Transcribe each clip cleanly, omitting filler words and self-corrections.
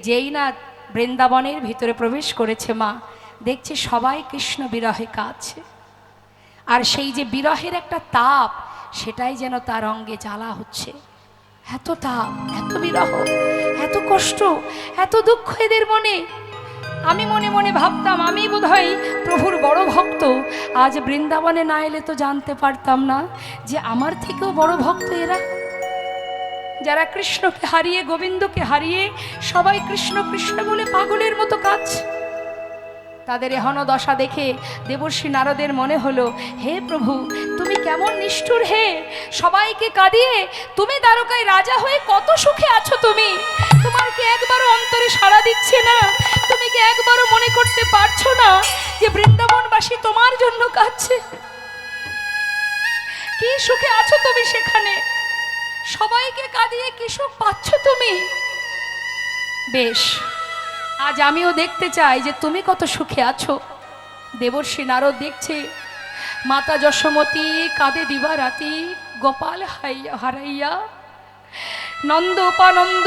যেই না বৃন্দাবনের ভিতরে প্রবেশ করেছে মা, দেখছে সবাই কৃষ্ণ বিরহে কাঁদছে। আর সেই যে বিরহের একটা তাপ, সেটাই যেন তার অঙ্গে জ্বালা হচ্ছে। এত তাপ, এত বিরহ, এত কষ্ট, এত দুঃখ এদের মনে। আমি মনে মনে ভাবতাম আমি বোধহয় প্রভুর বড় ভক্ত। আজ বৃন্দাবনে না এলে তো জানতে পারতাম না যে আমার থেকেও বড় ভক্ত এরা, যারা কৃষ্ণকে হারিয়ে, গোবিন্দকে হারিয়ে সবাই কৃষ্ণ কৃষ্ণ বলে পাগলের মতো কাঁদছে। তাদের এহন দশা দেখে দেবর্ষি নারদের মনে হলো, হে প্রভু তুমি কেমন নিষ্ঠুর হে, সবাইকে কাঁদিয়ে তুমি দ্বারকায় রাজা হয়ে কত সুখে আছো তুমি। তোমার কি একবারও অন্তরে সাড়া দিচ্ছে না? তুমি কি একবারও মনে করতে পারছো না যে বৃন্দাবনবাসী তোমার জন্য কাঁদছে? কি সুখে আছো তুমি সেখানে, সবাইকে কাঁদিয়ে কি সুখ পাচ্ছ তুমি। বেশ, আজ আমিও দেখতে চাই যে তুমি কত সুখে আছো। দেবর্ষি নারদ দেখছে মাতা যশোমতী কাঁদে দিবারাতি, গোপাল হারাইয়া নন্দ উপানন্দ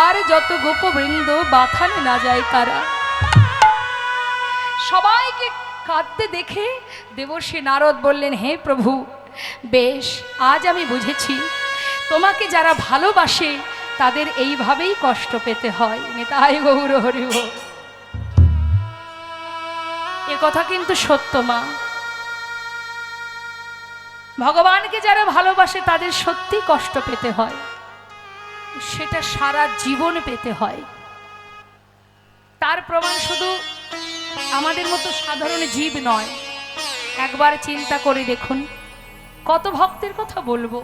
আর যত গোপবৃন্দ বাথানে না যায় কারা। সবাইকে কাঁদতে দেখে দেবর্ষি নারদ বললেন, হে প্রভু বেশ, আজ আমি বুঝেছি তোমাকে যারা ভালোবাসে তাদের এইভাবেই কষ্ট পেতে হয়। নিতাই গৌর হরি বল। এ কথা কিন্তু সত্য মা। ভগবানকে যারা ভালোবাসে তাদের সত্যি কষ্ট পেতে হয়, সেটা সারা জীবন পেতে হয়। তার প্রমাণ শুধু আমাদের মতো সাধারণ জীব নয়। একবার চিন্তা করে দেখুন, কত ভক্তের কথা বলবো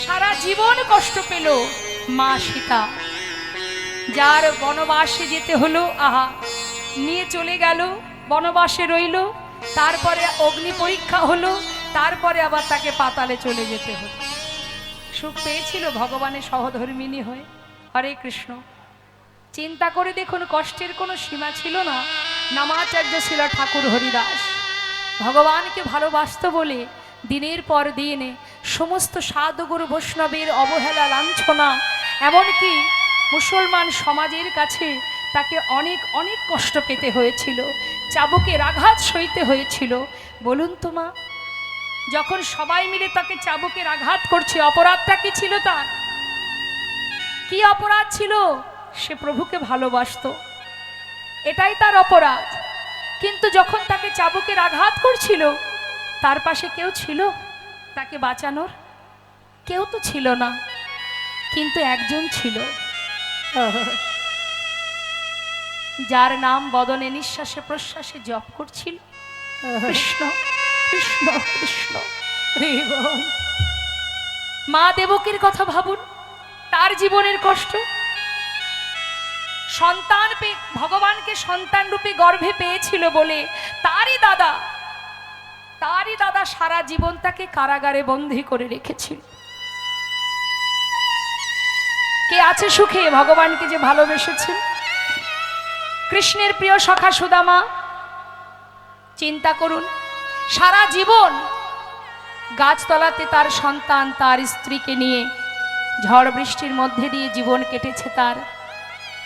সারা জীবন কষ্ট পেল মা সীতা, যার বনবাসে যেতে হলো, আহা নিয়ে চলে গেল, বনবাসে রইল, তারপরে অগ্নি পরীক্ষা হলো, তারপরে আবার তাকে পাতালে চলে যেতে হলো। সুখ পেয়েছিল ভগবানের সহধর্মিণী হয়ে। হরে কৃষ্ণ। চিন্তা করে দেখুন, কষ্টের কোনো সীমা ছিল না। নামাচার্য ছিল ঠাকুর হরিদাস, ভগবানকে ভালোবাসত বলে দিনের পর দিন সমস্ত সাধুগুরু বৈষ্ণবের অবহেলা, লাঞ্ছনা, এমনকি মুসলমান সমাজের কাছে তাকে অনেক অনেক কষ্ট পেতে হয়েছিল, চাবুকের আঘাত সইতে হয়েছিল। বলুন তো মা, যখন সবাই মিলে তাকে চাবুকের আঘাত করছে, অপরাধটা কি ছিল তার? কি অপরাধ ছিল? সে প্রভুকে ভালোবাসতো, এটাই তার অপরাধ। কিন্তু যখন তাকে চাবুকের আঘাত করছিল, তার পাশে কেউ ছিল তাকে বাঁচানোর? কেউ তো ছিল না। কিন্তু একজন ছিল, যার নাম বদনে নিঃশ্বাসে প্রশ্বাসে জপ করছিল, কৃষ্ণ কৃষ্ণ কৃষ্ণ। মা দেবকীর কথা ভাবুন, তার জীবনের কষ্ট। সন্তান ভগবানকে সন্তান রূপে গর্ভে পেয়েছিল বলে তারই দাদা সারা জীবন তাকে কারাগারে বন্দী করে রেখেছিল। কে আছে সুখে ভগবানকে যে ভালোবেসেছেন? কৃষ্ণের প্রিয় সখা সুদামা। চিন্তা করুন, সারা জীবন গাছতলাতে তার সন্তান, তার স্ত্রীকে নিয়ে ঝড় বৃষ্টির মধ্যে দিয়ে জীবন কেটেছে তার।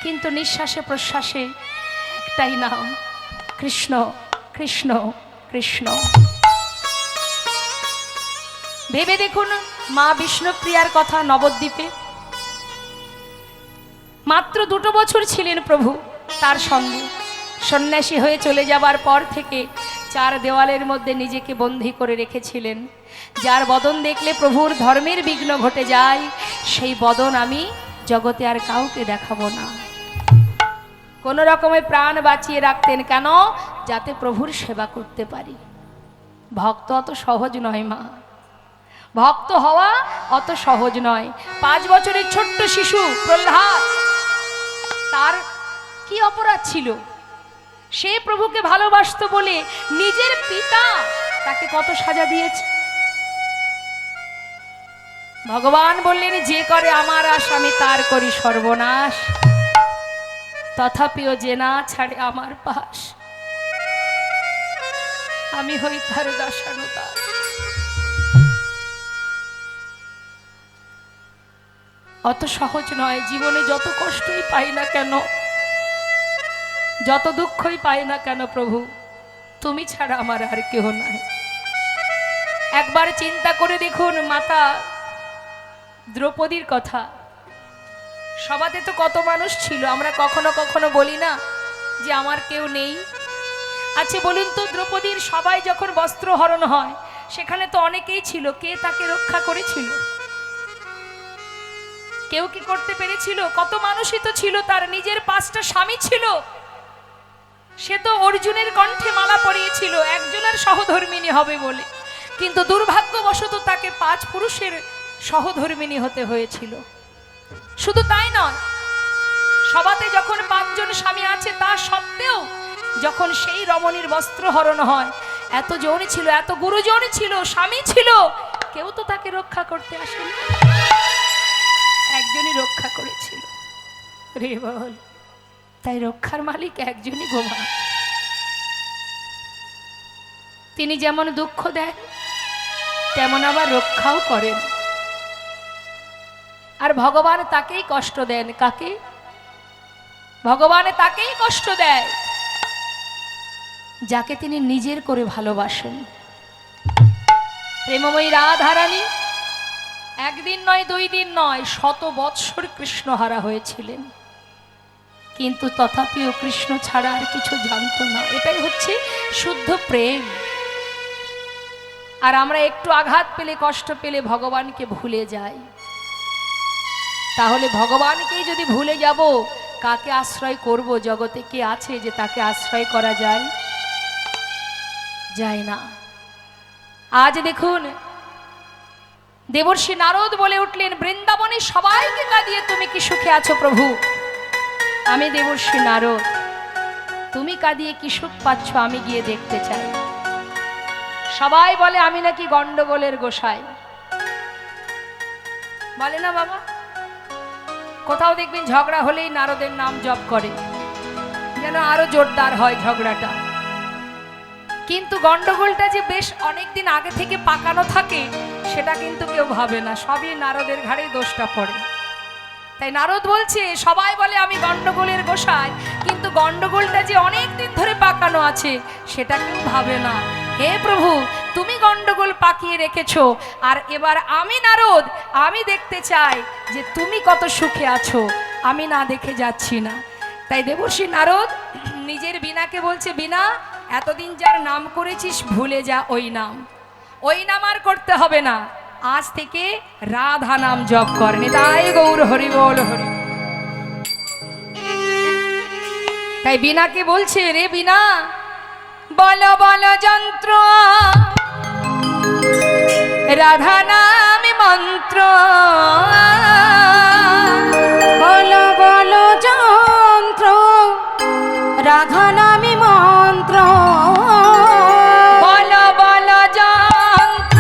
কিন্তু নিঃশ্বাসে প্রশ্বাসে একটাই নাম, কৃষ্ণ কৃষ্ণ কৃষ্ণ। ভেবে দেখুন মা বিষ্ণুপ্রিয়ার কথা। নবদ্বীপে মাত্র 2 বছর ছিলেন প্রভু তার সঙ্গে। সন্ন্যাসী হয়ে চলে যাবার পর থেকে 4 দেওয়ালের মধ্যে নিজেকে বন্দী করে রেখেছিলেন। যার বদন দেখলে প্রভুর ধর্মের বিঘ্ন ঘটে যায়, সেই বদন আমি জগতে আর কাউকে দেখাবো না। কোন রকমে প্রাণ বাঁচিয়ে রাখতেন, কেন? যাতে প্রভুর সেবা করতে পারি। ভক্ত অত সহজ নয় মা, ভক্ত হওয়া অত সহজ নয়। 5 বছরের ছোট্ট শিশু প্রহ্লাদ, তার কি অপরাধ ছিল? সে প্রভুকে ভালোবাসতো বলে নিজের পিতা তাকে কত সাজা দিয়েছে। ভগবান বললেন, যে করে আমার আশ আমি তার করি সর্বনাশ, তথাপিও যে না ছাড়ে আমার পাশ, আমি হই তার দাসানুদাস। অত সহজ নয়। জীবনে যত কষ্টই পাই না কেন, যত দুঃখই পাই না কেন প্রভু, তুমি ছাড়া আমার আর কেহ নাই। একবার চিন্তা করে দেখুন মাতা দ্রৌপদীর কথা। সভাতে তো কত মানুষ ছিল, আমরা কখনো কখনো বলি না যে আমার কেউ নেই। আচ্ছা বলুন তো, দ্রৌপদীর সবাই যখন বস্ত্রহরণ হয় সেখানে তো অনেকেই ছিল, কে তাকে রক্ষা করেছিল? কেউ কি করতে পেরেছিল? কত মানুষই তো ছিল, তার নিজের 5টা স্বামী ছিল। সে তো অর্জুনের কণ্ঠে মালা পরিয়েছিল একজনের সহধর্মিণী হবে বলে, কিন্তু দুর্ভাগ্যবশত তাকে 5 পুরুষের সহধর্মিণী হতে হয়েছিল। শুধু তাই নয়, সভাতে যখন 5 জন স্বামী আছে তা সত্ত্বেও যখন সেই রমণীর বস্ত্রহরণ হয়, এত জন ছিল, এত গুরুজন ছিল, স্বামী ছিল, কেউ তো তাকে রক্ষা করতে আসেনি। একজনই রক্ষা করেছিল রে বল। তাই রক্ষার মালিক একজনই গোমা। তিনি যেমন দুঃখ দেন তেমন আবার রক্ষাও করেন। আর ভগবান তাকেই কষ্ট দেন। কাকে? ভগবান তাকেই কষ্ট দেয় যাকে তিনি নিজের করে ভালোবাসেন। প্রেমময়ী রাধারানী একদিন নয়, 2 দিন নয়, 100 বৎসর কৃষ্ণহারা হয়েছিলেন, কিন্তু তথাপিও কৃষ্ণ ছাড়া আর কিছু জানতো না। এটাই হচ্ছে শুদ্ধ প্রেম। আর আমরা একটু আঘাত পেলে, কষ্ট পেলে ভগবানকে ভুলে যাই। তাহলে ভগবানকেই যদি ভুলে যাব, কাকে আশ্রয় করব? জগতে কে আছে যে তাকে আশ্রয় করা যায়? যায় না। আজ দেখুন, দেবর্ষি নারদ বলে উঠলেন, বৃন্দাবনে সবাইকে কাঁদিয়ে তুমি কি সুখে আছো প্রভু? আমি দেবর্ষি নারদ, তুমি কাঁদিয়ে কি সুখ পাচ্ছ আমি গিয়ে দেখতে চাই। সবাই বলে আমি নাকি গন্ডগোলের গোসাই। বলে না বাবা? কোথাও দেখবেন ঝগড়া হলেই নারদের নাম জপ করে, যেন আরো জোরদার হয় ঝগড়াটা। কিন্তু গন্ডগোলটা যে বেশ অনেকদিন আগে থেকে পাকানো থাকে সেটা কিন্তু কেউ ভাবে না, সবই নারদের ঘাড়েই দোষটা পড়ে। তাই নারদ বলছে, সবাই বলে আমি গন্ডগোলের গোসাই, কিন্তু গন্ডগোলটা যে অনেক দিন ধরে পাকানো আছে সেটা কেউ ভাবে না। হে প্রভু, তুমি গন্ডগোল পাকিয়ে রেখেছো, আর এবার আমি নারদ, আমি দেখতে চাই যে তুমি কত সুখে আছো, আমি না দেখে যাচ্ছি না। তাই দেবর্ষি নারদ নিজের বীণাকে বলছে, বীণা, এতদিন যার নাম করেছিস ভুলে যা ওই নাম, ওই নাম আর করতে হবে না। আজ থেকে রাধা নাম জপ কর। নিতাই গৌর হরি বল হরি। তাই বীণাকে বলছে, রে বীণা, বল বল যন্ত্র রাধা নামে মন্ত্র, বল বল যন্ত্র রাধা নামে মন্ত্র, বল বল যন্ত্র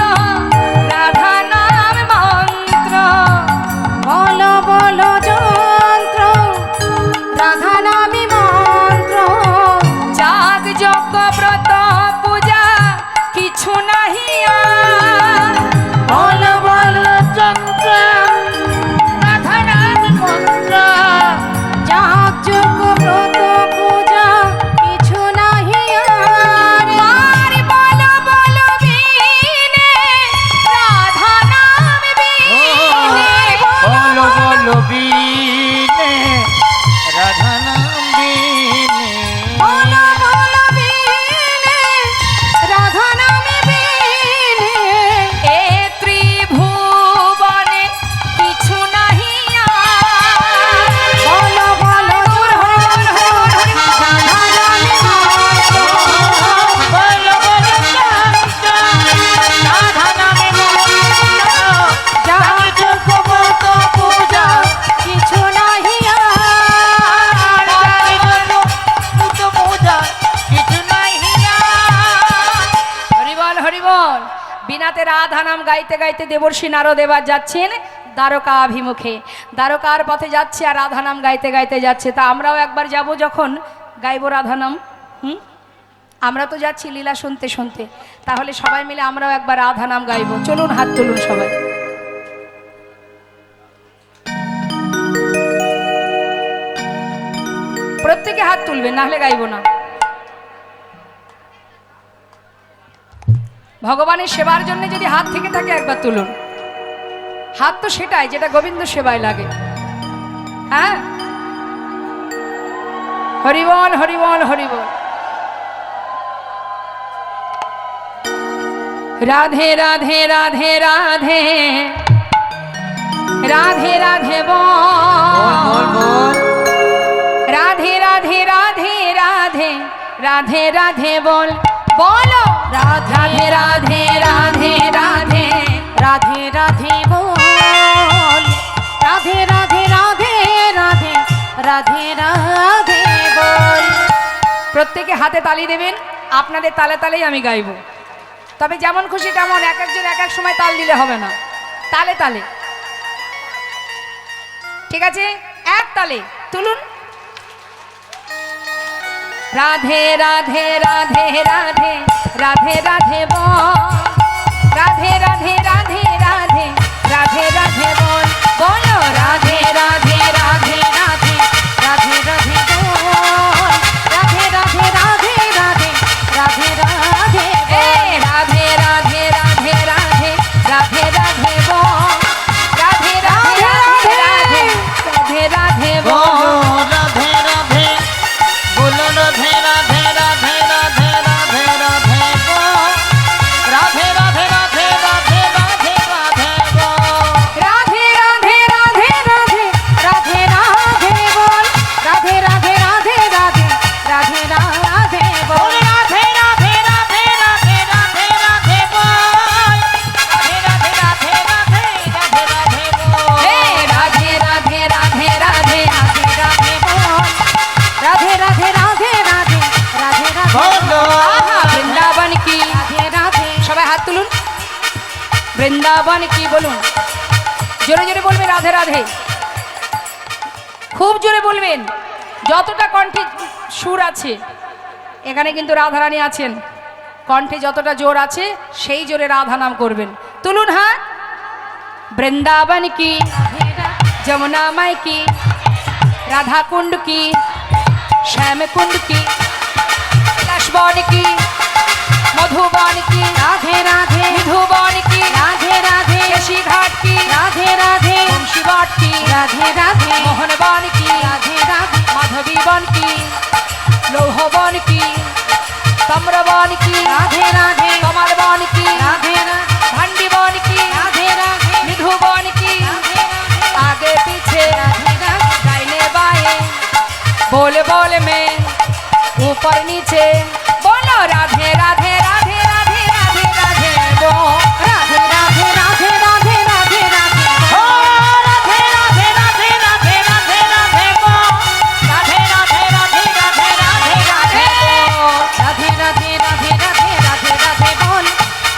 রাধা নামে মন্ত্র, বল বল যন্ত্র রাধা নামে মন্ত্র, যাগ যজ্ঞ ব্রত পূজা কিছু নাহি আর, বল বল যন্ত্র রাধা নামে মন্ত্র, যাগ যজ্ঞ ব্রত পূজা কিছু নাহি আর, বল বল বীণে রাধা নাম বীণে, বল বল বীণে রাধা নাম বীণে, বল বল বীণে রাধা নাম বীণে, এ ত্রিভুবনে কিছু নাহি আর, বল বল রাধা নামে মন্ত্র, বল বল যন্ত্র রাধা নামে মন্ত্র, যাগ যজ্ঞ ব্রত পূজা কিছু নাহি আর, পুজো পূজা কিছু নাই হিয়া। হরিবল হরিবল। বিনাতে রাধা নাম গাইতে গাইতে দেবর্ষি নারদ এবার যাচ্ছেন দ্বারকা অভিমুখে। দ্বারকার পথে যাচ্ছে আর রাধা নাম গাইতে গাইতে যাচ্ছে। তা আমরাও একবার যাব, যখন গাইব রাধা নাম। আমরা তো যাচ্ছি লীলা শুনতে শুনতে, তাহলে সবাই মিলে আমরাও একবার রাধা নাম গাইব। চলুন, হাত তুলুন সবাই। প্রত্যেকে হাত তুলবেন, না হলে গাইব না। ভগবানের সেবার জন্য যদি হাত থেকে থাকে একবার তুলুন। হাত তো সেটাই যেটা গোবিন্দ সেবায় লাগে। হ্যাঁ, হরিবল হরিবল হরিবল। রাধে রাধে রাধে রাধে রাধে রাধে বল বল রাধে রাধে রাধে রাধে রাধে রাধে বল বলো রাধে রাধে রাধে রাধে রাধে রাধে বল রাধে রাধে রাধে রাধে রাধে রাধে বল। প্রত্যেকে হাতে তালি দেবেন, আপনাদের তালে তালেই আমি গাইব। তবে যেমন খুশি তেমন এক একজন এক এক সময় তাল দিলে হবে না, তালে তালে। ঠিক আছে, এক তালে তুলুন। রাধে রাধে রাধে রাধে রাধে রাধে বল রাধে রাধে রাধে রাধে রাধে রাধে বল বলো রাধে রাধে রাধে রাধে রাধে রাধে বল রাধে রাধে রাধে রাধে রাধে রাধে এ রাধে রাধে রাধে রাধে রাধে রাধে বল রাধে রাধে রাধে রাধে রাধে রাধে বল রাধে রাধে বলো রাধে রাধে রাধে রাধে রাধে রাধে বল রাধে রাধে রাধে রাধে রাধে রাধে বল রাধে রাধে রাধে রাধে রাধে রাধে বল রাধে রাধে রাধে রাধে রাধে রাধে বল রাধে রাধে রাধে রাধে রাধে রাধে বল রাধে রাধে রাধে রাধে রাধে রাধে বল হে রাধে রাধে রাধে রাধে রাধে রাধে বল রাধে রাধে রাধে রাধে রাধে রাধে বলো আহা বৃন্দাবন কি রাধে রাধে সবাই হাত তুলুন। বৃন্দাবন কি বলুন, জোরে জোরে বলবেন রাধে রাধে, খুব জোরে বলবেন। যতটা কণ্ঠে সুর আছে, এখানে কিন্তু রাধারানী আছেন, কণ্ঠে যতটা জোর আছে সেই জোরে রাধা নাম করবেন। তুলুন হাত। বৃন্দাবন কি, যমুনা মাই কি, রাধা কুণ্ড কি, শ্যাম কুণ্ড কি, कैलाशवन की, मधुबन की, राधे राधे मधुबन की, राधे राधे केशी घाट की, राधे राधे मुंशीबाट की, राधे राधे मोहनबन की, राधे राधे माधवीबन की, लौहबन की, तम्रबन की, राधे राधे कमलबन की, राधे राधे भंडीबन की, राधे राधे मधुबन की, आगे पीछे राधे राधे दाहिने बाएं बोल बोल में ऊपर नीचे बोलो राधे राधे राधे राधे राधे राधे बोल राधे राधे राधे राधे राधे राधे ओ राधे राधे राधे राधे राधे राधे बोल राधे राधे राधे राधे राधे राधे बोल राधे राधे राधे राधे राधे राधे बोल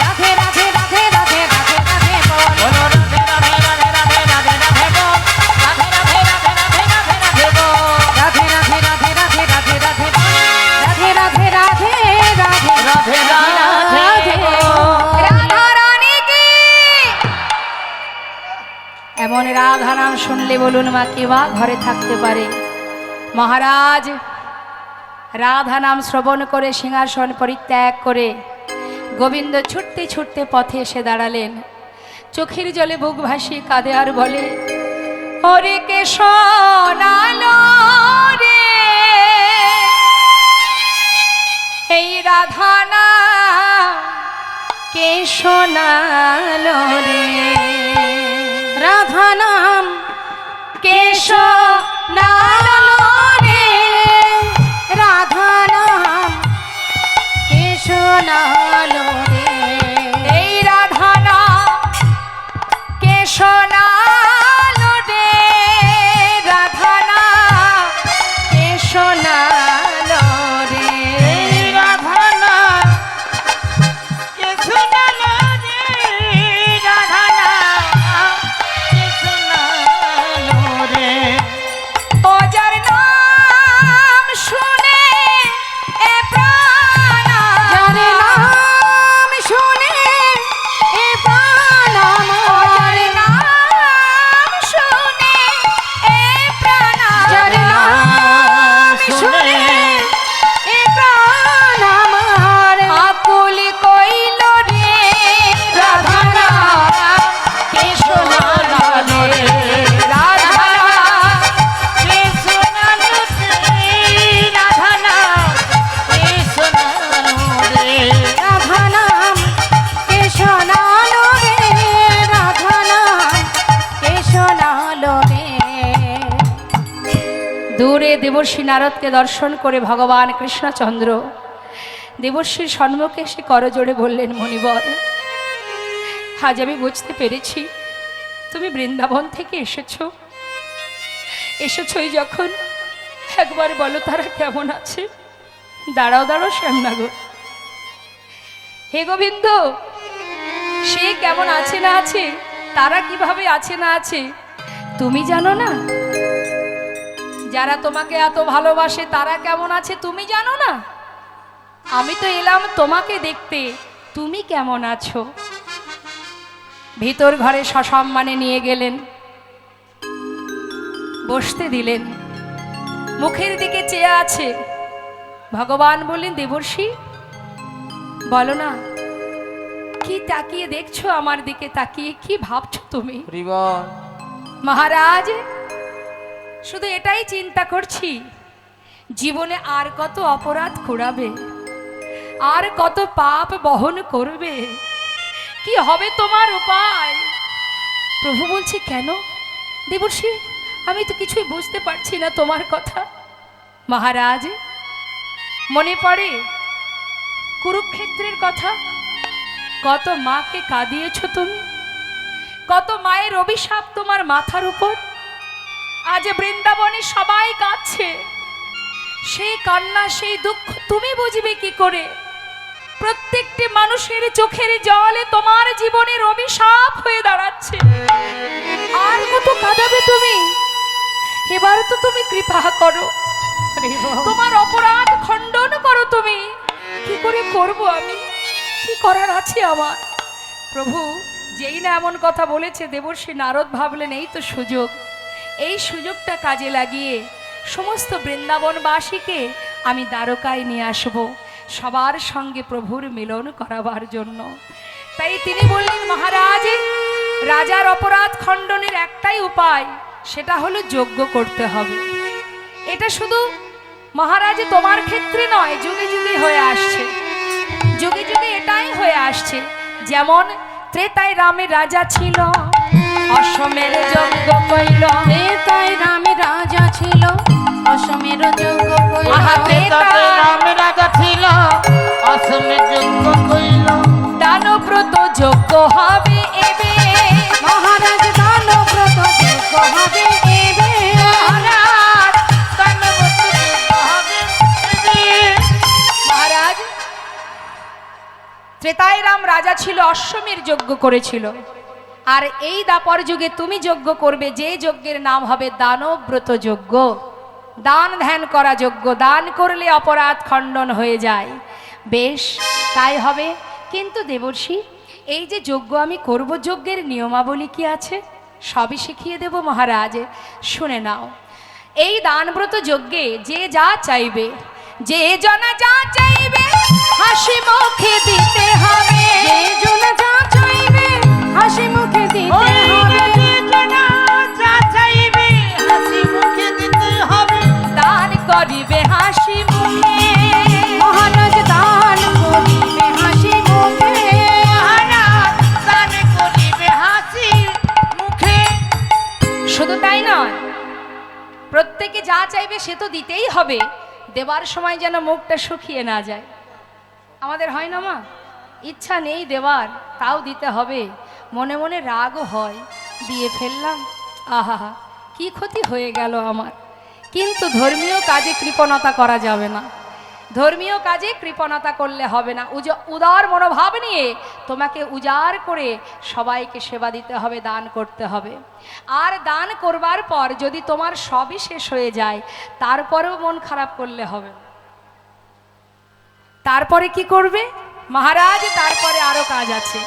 राधे राधे राधे राधे राधे राधे बोल बोलो राधे राधे राधे राधे राधे राधे बोल राधे राधे राधे राधे राधे राधे बोल राधे राधे राधे राधे राधे राधे बोल राधे राधे राधे राधे राधे राधे রাধা রানী কি এমন রাধা নাম শুনলে বলুন মা কে বা ঘরে থাকতে পারে। মহারাজ রাধা নাম শ্রবণ করে সিংহাসন পরিত্যাগ করে গোবিন্দ ছুটতে ছুটতে পথে এসে দাঁড়ালেন। চোখের জলে বুক ভাসিয়ে কাঁদে আর বলে ওরে কে শোনালো রে এই রাধা নাম কে শোনালো রে राधा नाम কে শোনালো রে राधा नाम केशव नालो रे এই রাধা নাম কে শোনালো রে রাধা নাম কে শোনালো রে राधा नाम केशव नालो रे राधा नाम केशव नालो रे ও যার নাম শুনে এ প্রাণ যার নাম শুনে এ প্রাণ ও যার নাম শুনে এ প্রাণ যার নাম শুনে দূরে দেবর্ষী নারদকে দর্শন করে ভগবান কৃষ্ণচন্দ্র দেবর্ষীর সম্মুখে এসে করজোড়ে বললেন, মণিবর, আজ আমি বুঝতে পেরেছি তুমি বৃন্দাবন থেকে এসেছই যখন, একবার বলো তারা কেমন আছে। দাঁড়াও দাঁড়াও শ্যামনগর, হে গোবিন্দ, সে কেমন আছে না আছে, তারা কিভাবে আছে না আছে তুমি জানো না? যারা তোমাকে এত ভালোবাসে তারা কেমন আছে তুমি জানো না? আমি তো এলাম তোমাকে দেখতে, তুমি কেমন আছো। ভিতর ঘরে সসম্মানে নিয়ে গেলেন, বসতে দিলেন, মুখের দিকে চেয়ে আছে। ভগবান বললেন, দেবর্ষী বলো না, কি তাকিয়ে দেখছো আমার দিকে তাকিয়ে, কি ভাবছো তুমি? মহারাজ, শুধু এটাই চিন্তা করছি, জীবনে আর কত অপরাধ কুড়াবে, আর কত পাপ বহন করবে, কি হবে তোমার উপায়? প্রভু বলছি, কেন দেবর্ষী, আমি তো কিছুই বুঝতে পারছি না তোমার কথা। মহারাজ, মনে পড়ে কুরুক্ষেত্রের কথা? কত মাকে কাঁদিয়েছ তুমি, কত মায়ের অভিশাপ তোমার মাথার উপর। আজ বৃন্দাবনে সবাই কাঁদছে, সেই কান্না সেই দুঃখ তুমি বুঝবে কি করে? প্রত্যেকটি মানুষের চোখের জলে তোমার জীবনের অভিশাপ হয়ে দাঁড়াচ্ছে। আর কত কাঁদাবে তুমি? এবার তো তুমি কৃপা করো, তোমার অপরাধ খণ্ডন করো। তুমি কি করে করব আমি, কি করার আছে আমার? প্রভু যেই না এমন কথা বলেছে, দেবর্ষী নারদ ভাবলেন এই তো সুযোগ, এই সুযোগটা কাজে লাগিয়ে সমস্ত বৃন্দাবনবাসীকে আমি দ্বারকায় নিয়ে আসব, সবার সঙ্গে প্রভুর মিলন করাবার জন্য। তাই তিনি বললেন, মহারাজ, রাজার অপরাধ খণ্ডনের একটাই উপায়, সেটা হলো যজ্ঞ করতে হবে। এটা শুধু মহারাজ তোমার ক্ষেত্রে নয়, যুগে যুগে হয়ে আসছে, যুগে যুগে এটাই হয়ে আসছে। যেমন ত্রেতায় রামের রাজা ছিল, অশ্বমের যজ্ঞ কইল। ত্রেতায় রামের রাজা ছিল, অশ্বমের যজ্ঞ কইল। ত্রেতায় রামের রাজা ছিল, অশ্বমের যজ্ঞ কইল। দানব্রত যজ্ঞ হবে এবে, মহারাজ দানব্রত যজ্ঞ হবে এবে। মহারাজ দানব্রত যজ্ঞ হবে এবে। মহারাজ, ত্রেতায় রাম রাজা ছিল, অশ্বমের যজ্ঞ করেছিল। আর এই দাপর যুগে তুমি যজ্ঞ করবে, যে যজ্ঞের নাম হবে দানব্রত যজ্ঞ, দান ধ্যান করা যজ্ঞ। দান করলে অপরাধ খণ্ডন হয়ে যায়। বেশ, তাই হবে। কিন্তু দেবর্ষী, এই যে যজ্ঞ আমি করব, যজ্ঞের নিয়মাবলী কি আছে সবই শিখিয়ে দেব মহারাজ। শুনে নাও, এই দানব্রত যজ্ঞে যে যা চাইবে, যে জনা যা চাইবে, হাসি মুখে দিতে হবে। যে জন যা চাইবে, হাসি মুখে দিতে ওই হবে। যে জনা যা চাইবে, হাসি মুখে দিতে হবে। দান করিবে হাসি মুখে, মহারাজ দান করিবে হাসি মুখে। মহারাজ দান করিবে হাসি মুখে। শুধু তাই নয়, প্রত্যেকে যা চাইবে সে তো দিতেই হবে। দেবার সময় যেন মুখটা শুকিয়ে না যায়। আমাদের হয় না মা, ইচ্ছা নেই দেবার, তাও দিতে হবে, মনে মনে রাগও হয়, দিয়ে ফেললাম, আহা কি ক্ষতি হয়ে গেল আমার। কিন্তু ধর্মীয় কাজে কৃপণতা করা যাবে না, ধর্মীয় কাজে কৃপণতা করলে হবে না। উদার মনোভাব নিয়ে তোমাকে উজাড় করে সবাইকে সেবা দিতে হবে, দান করতে হবে। আর দান করবার পর যদি তোমার সবই শেষ হয়ে যায়, তারপরেও মন খারাপ করলে হবে না। তারপরে কি করবে মহারাজ? তারপরে আরো কাজ আছে।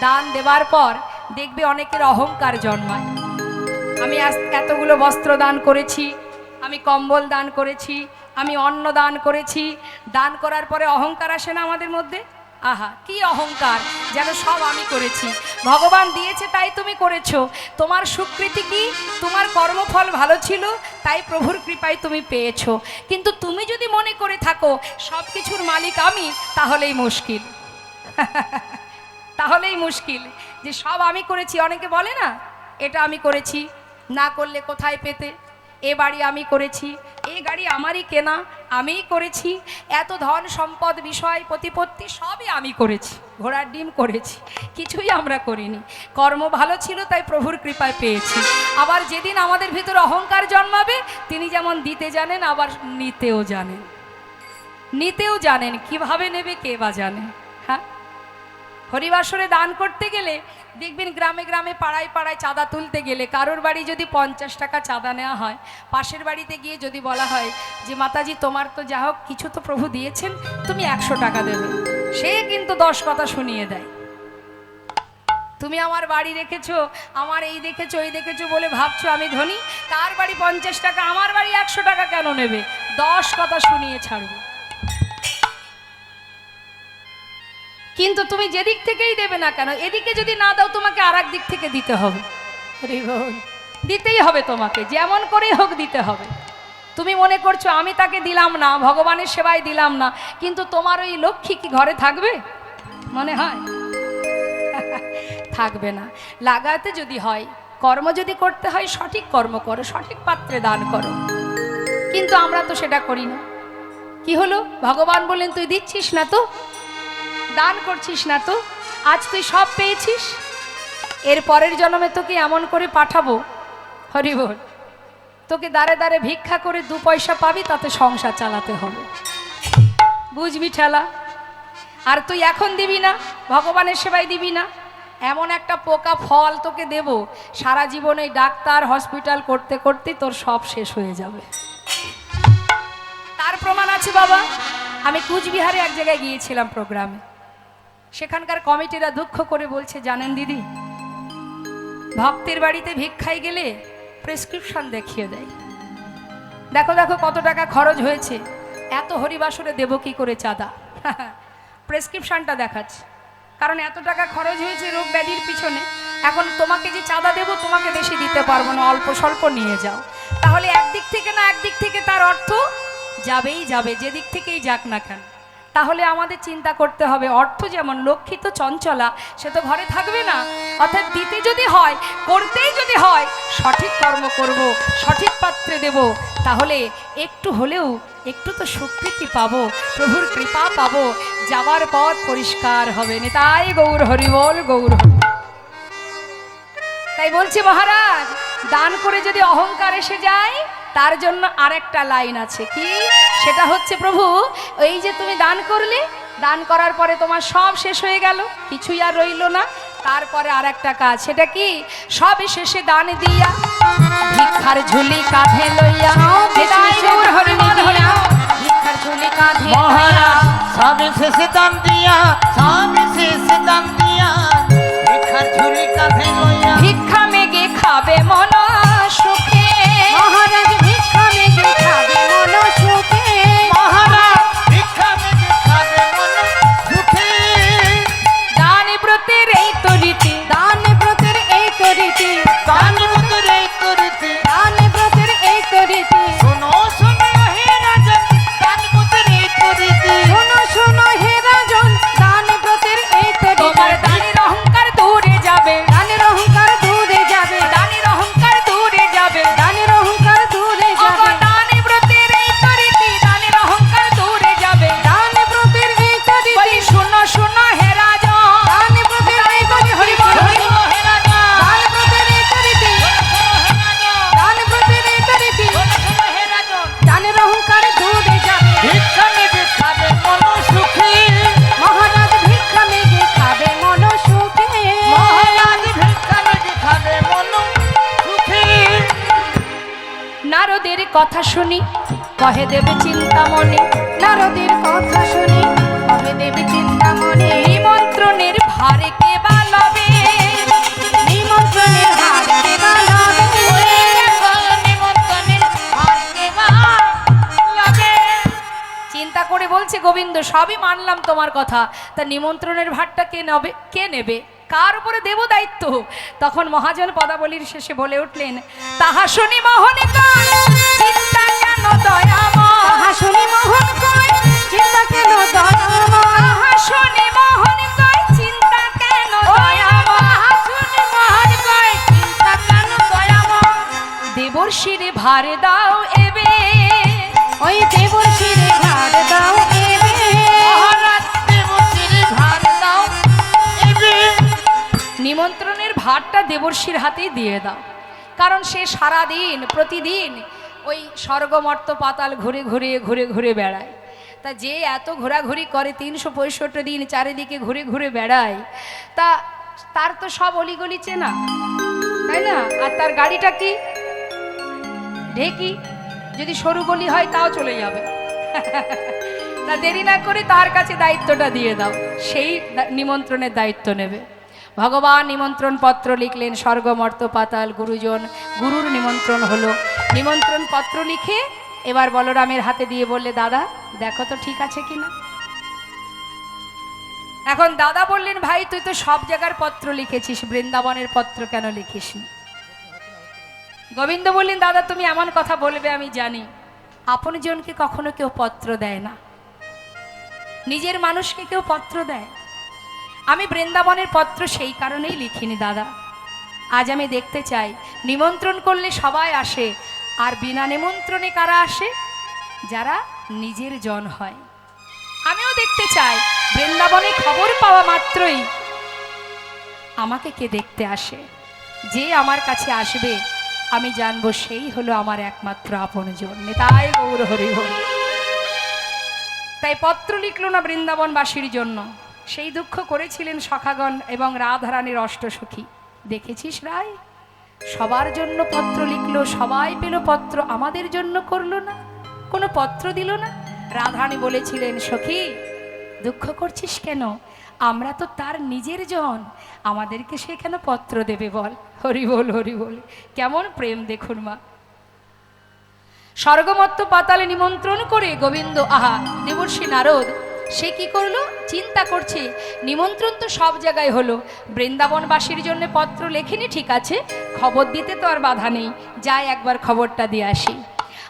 দান দেবার পর দেখবে অনেকের অহংকার জন্মায়। আমি আজ এতগুলো বস্ত্র দান করেছি, আমি কম্বল দান করেছি, আমি অন্ন দান করেছি। দান করার পরে অহংকার আসে না আমাদের মধ্যে? আহা কি অহংকার, যেন সব আমি করেছি, ভগবান দিয়েছে তাই তুমি করেছো। তোমার স্বীকৃতি কি? তোমার কর্মফল ভালো ছিল তাই প্রভুর কৃপায় তুমি পেয়েছো। কিন্তু তুমি যদি মনে করে থাকো সব কিছুর মালিক আমি, তাহলেই মুশকিল। তাহলেই মুশকিল যে সব আমি করেছি। অনেকে বলে না, এটা আমি করেছি, না করলে কোথায় পেতে, এ বাড়ি আমি করেছি, এই গাড়ি আমারই কেনা, আমিই করেছি, এত ধন সম্পদ বিষয় প্রতিপত্তি সবই আমি করেছি, ঘোড়ার ডিম করেছি, কিছুই আমরা করিনি। কর্ম ভালো ছিল তাই প্রভুর কৃপায় পেয়েছি। আবার যেদিন আমাদের ভিতরে অহংকার জন্মাবে, তিনি যেমন দিতে জানেন আবার নিতেও জানেন, নিতেও জানেন, কিভাবে নেবে কে বা জানে। হ্যাঁ, হরিবাসরে দান করতে গেলে দেখবেন গ্রামে গ্রামে পাড়ায় পাড়ায় চাঁদা তুলতে গেলে কারোর বাড়ি যদি 50 টাকা চাঁদা নেওয়া হয়, পাশের বাড়িতে গিয়ে যদি বলা হয় যে মাতাজি তোমার তো যা হোক কিছু তো প্রভু দিয়েছেন, তুমি 100 টাকা দেবে, সে কিন্তু 10 কথা শুনিয়ে দেয়। তুমি আমার বাড়ি রেখেছো, আমার এই দেখেছো ওই দেখেছো বলে ভাবছো আমি ধনী, তার বাড়ি 50 টাকা, আমার বাড়ি 100 টাকা কেন নেবে, 10 কথা শুনিয়ে ছাড়বে। কিন্তু তুমি যেদিক থেকেই দেবে না কেন, এদিকে যদি না দাও তোমাকে আর এক দিক থেকে দিতে হবে, দিতেই হবে তোমাকে, যেমন করেই হোক দিতে হবে। তুমি মনে করছো আমি তাকে দিলাম না, ভগবানের সেবায় দিলাম না, কিন্তু তোমার ওই লক্ষ্মী কি ঘরে থাকবে? মনে হয় থাকবে না। লাগাতে যদি হয়, কর্ম যদি করতে হয়, সঠিক কর্ম করো, সঠিক পাত্রে দান করো, কিন্তু আমরা তো সেটা করি না। কি হলো, ভগবান বললেন তুই দিচ্ছিস না তো, দান করছিস না তো, আজ তুই সব পেয়েছিস, এর পরের জন্মে তোকে এমন করে পাঠাবো, হরি বল, তোকে দাঁড়ে দাঁড়ে ভিক্ষা করে 2 পয়সা পাবি, তাতে সংসার চালাতে হবে, বুঝবি ঠেলা। আর তুই এখন দিবি না, ভগবানের সেবায় দিবি না, এমন একটা পোকা ফল তোকে দেব, সারা জীবনে ডাক্তার হসপিটাল করতে করতে তোর সব শেষ হয়ে যাবে। তার প্রমাণ আছে বাবা। আমি কুচবিহারে এক জায়গায় গিয়েছিলাম প্রোগ্রামে, সেখানকার কমিটিরা দুঃখ করে বলছে জানেন দিদি, ভক্তের বাড়িতে ভিক্ষায় গেলে প্রেসক্রিপশন দেখিয়ে দেয়, দেখো দেখো কত টাকা খরচ হয়েছে, এত হরিবাসরে দেব কি করে চাঁদা, প্রেসক্রিপশনটা দেখাচ্ছে, কারণ এত টাকা খরচ হয়েছে রোগ ব্যাধির পিছনে, এখন তোমাকে যে চাঁদা দেব তোমাকে বেশি দিতে পারবো না, অল্প স্বল্প নিয়ে যাও। তাহলে একদিক থেকে না একদিক থেকে তার অর্থ যাবেই যাবে, যেদিক থেকেই যাক না কেন। তাহলে আমাদের চিন্তা করতে হবে, অর্থ যেমন লক্ষ্মী তো চঞ্চলা, সে তো ঘরে থাকবে না, অর্থাৎ দিতে যদি হয়, করতেই যদি হয়, সঠিক কর্ম করব, সঠিক পাত্রে দেব, তাহলে একটু হলেও একটু তো স্বীকৃতি পাবো, প্রভুর কৃপা পাবো, যাওয়ার পথ পরিষ্কার হবে। নিতাই গৌর হরি বল, গৌর হরি। তাই বলছি মহারাজ, দান করে যদি অহংকার এসে যায়, তার জন্য আরেকটা লাইন আছে, কি সেটা হচ্ছে প্রভু এই যে তুমি দান করলে, দান করার পরে তোমার সব শেষ হয়ে গেল, কিছুই আর রইল না, তারপরে আরেকটা কাজ, সেটা কি সব শেষে দান দিয়া ভিক্ষার ঝুলি কাঁধে লইয়া, ভিক্ষার ঝুলি কাঁধে মহারাজ সব শেষে দান দিয়া, সব শেষে দান দিয়া, ভিক্ষার ঝুলি কাঁধে লইয়া, ভিক্ষা মেগে খাবে মন সুখে, মহারাজ ভিক্ষা মেগে খাবে মন সুখে, মহারাজ ভিক্ষা মেগে খাবে মন সুখে। দান ব্রতের এই তো রীতি, দান ব্রতের এই তো রীতি, দান ব্রতের এই তো রীতি, দান ব্রতের এই তো রীতি, শোনো শোনো হে রাজন, দান ব্রতের এই তো রীতি, শোনো শোনো হে রাজন, দান ব্রতের এই তো তোমার রীতি, দানের অহংকার দূরে যাবে, দানের অহংকার দূরে যাবে, দানের অহংকার দূরে যাবে, দানের অহংকার দূরে যাবে, দান ব্রতের এই তো রীতি, দানের অহংকার দূরে যাবে, দান ব্রতের এই তো রীতি, বলি শোনো শোনো হে রাজন, দান ব্রতের এই তো রীতি, হরি বল, হরি বল, হে রাজন, দান ব্রতের এই তো রীতি, দান ব্রতের এই তো রীতি, হে রাজন, দানের অহংকার দূরে যাবে, ভিক্ষা মেগে খাবে মন সুখে, মহারাজ ভিক্ষা মেগে খাবে মন সুখে, মহারাজ ভিক্ষা মেগে খাবে মন সুখে। নারদের কথা শুনি কহে দেবে চিন্তামণি, নারদের কথা শুনি কবে দেবে চিন্তামণি, নিমন্ত্রণের ভারে কে বা লবে, নিমন্ত্রণের হার কে বা লবে, নিমন্ত্রণের ভার কে বা লবে। চিন্তা করে বলছে গোবিন্দ সবই মানলাম তোমার কথা, তা নিমন্ত্রণের ভারটা কে নেবে, কে নেবে, কার উপরে দেব দায়িত্ব? তখন মহাজন পদাবলীর শেষে বলে উঠলেন, তাহা শুনি মোহন কয় চিন্তা কেন দয়াময়, তাহা শুনি মোহন কয় চিন্তা কেন দয়াময়, তাহা শুনি মোহন কয় চিন্তা কেন দয়াময়, শুনি মহান কয় চিন্তা কেন দয়াময়, দেবর শিরে ভার দাও এবে, ওই দেবর্ষির ভার দাও এবে, মহারাজ দেবশ্রীর ভার দাও এবে। নিমন্ত্রণের ভারটা দেবর্ষির হাতেই দিয়ে দাও, কারণ সে সারা দিন প্রতিদিন ওই স্বর্গমর্ত পাতাল ঘুরে ঘুরে ঘুরে ঘুরে বেড়ায়। তা যে এত ঘোরাঘুরি করে 365 দিন চারিদিকে ঘুরে ঘুরে বেড়ায়, তা তার তো সব অলিগলি চেনা, তাই না? আর তার গাড়িটা কি ঢেকি, যদি সরু গলি হয় তাও চলে যাবে। তা দেরি না করে তার কাছে দায়িত্বটা দিয়ে দাও, সেই নিমন্ত্রণের দায়িত্ব নেবে। ভগবান নিমন্ত্রণ পত্র লিখলেন, স্বর্গমর্ত পাতাল গুরুজন, গুরুর নিমন্ত্রণ হলো। নিমন্ত্রণ পত্র লিখে এবার বলরামের হাতে দিয়ে বললে, দাদা দেখো তো ঠিক আছে কিনা। এখন দাদা বললেন, ভাই তুই তো সব জায়গার পত্র লিখেছিস, বৃন্দাবনের পত্র কেন লিখিসনি? গোবিন্দ বললেন, দাদা তুমি এমন কথা বলবে আমি জানি, আপনজনকে কখনো কেউ পত্র দেয় না, নিজের মানুষকে কেউ পত্র দেয়। আমি বৃন্দাবনের পত্র সেই কারণেই লিখিনি দাদা। আজ আমি দেখতে চাই, নিমন্ত্রণ করলে সবাই আসে, আর বিনা নিমন্ত্রণে কারা আসে? যারা নিজের জন হয়। আমিও দেখতে চাই বৃন্দাবনে খবর পাওয়া মাত্রই আমাকে কে দেখতে আসে। যে আমার কাছে আসবে আমি জানবো সেই হলো আমার একমাত্র আপনজন। তাই গৌর হরি হরি। তাই পত্র লিখলো না বৃন্দাবনবাসীর জন্য, সেই দুঃখ করেছিলেন সখাগণ এবং রাধারানীর অষ্টসখী। দেখেছিস রায়, সবার জন্য পত্র লিখলো, সবাই পেল পত্র, আমাদের জন্য করলো না, কোনো পত্র দিল না। রাধারানী বলেছিলেন, সখী দুঃখ করছিস কেন? আমরা তো তার নিজের জন, আমাদেরকে সে কেন পত্র দেবে বল? হরি বল হরি বল। কেমন প্রেম দেখুন মা। স্বর্গমত্ত পাতালে নিমন্ত্রণ করে গোবিন্দ, আহা দেবর্ষি নারদ সে কি করলো? চিন্তা করছে, নিমন্ত্রণ তো সব জায়গায় হলো, বৃন্দাবনবাসীর জন্য পত্র লেখেনি ঠিক আছে, খবর দিতে তো আর বাধা নেই, যাই একবার খবরটা দিয়ে আসি।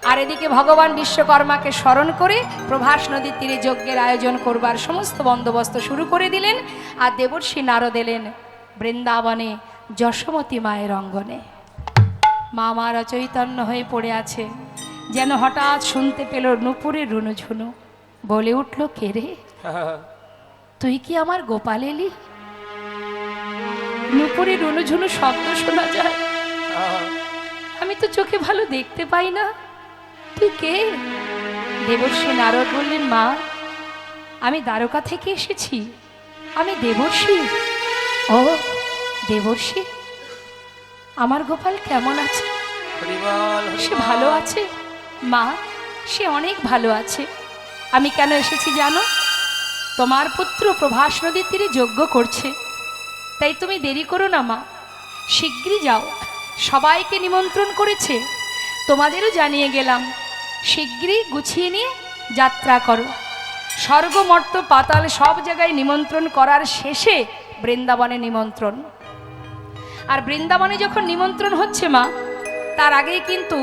আর এদিকে ভগবান বিশ্বকর্মাকে স্মরণ করে প্রভাস নদীর তীরে যজ্ঞের আয়োজন করবার সমস্ত বন্দোবস্ত শুরু করে দিলেন। আর দেবর্ষি নারদ এলেন বৃন্দাবনে যশোমতী মায়ের অঙ্গনে। মা মারা চৈতন্য হয়ে পড়ে আছে, যেন হঠাৎ শুনতে পেল নূপুরের রুনুঝুনু। বলে উঠল, কে রে, তুই কি আমার গোপাল এলি? নূপুরের রুনুঝুনু শব্দ শোনা যায়, আমি তো চোখে ভালো দেখতে পাই না, তুই কে? দেবর্ষি নারদ বললেন, মা আমি দ্বারকা থেকে এসেছি, আমি দেবর্ষি। ও দেবর্ষি, আমার গোপাল কেমন আছে? সে ভালো আছে মা, সে অনেক ভালো আছে। আমি কেন এসেছি জানো? তোমার পুত্র প্রভাস নদীর তীরে যজ্ঞ করছে, তাই তুমি দেরি করো না মা, শিগগিরই যাও, সবাইকে নিমন্ত্রণ করেছে, তোমাদেরও জানিয়ে গেলাম, শিগগিরই গুছিয়ে নিয়ে যাত্রা করো। স্বর্গমর্ত পাতাল সব জায়গায় নিমন্ত্রণ করার শেষে বৃন্দাবনে নিমন্ত্রণ। আর বৃন্দাবনে যখন নিমন্ত্রণ হচ্ছে মা, তার আগেই কিন্তু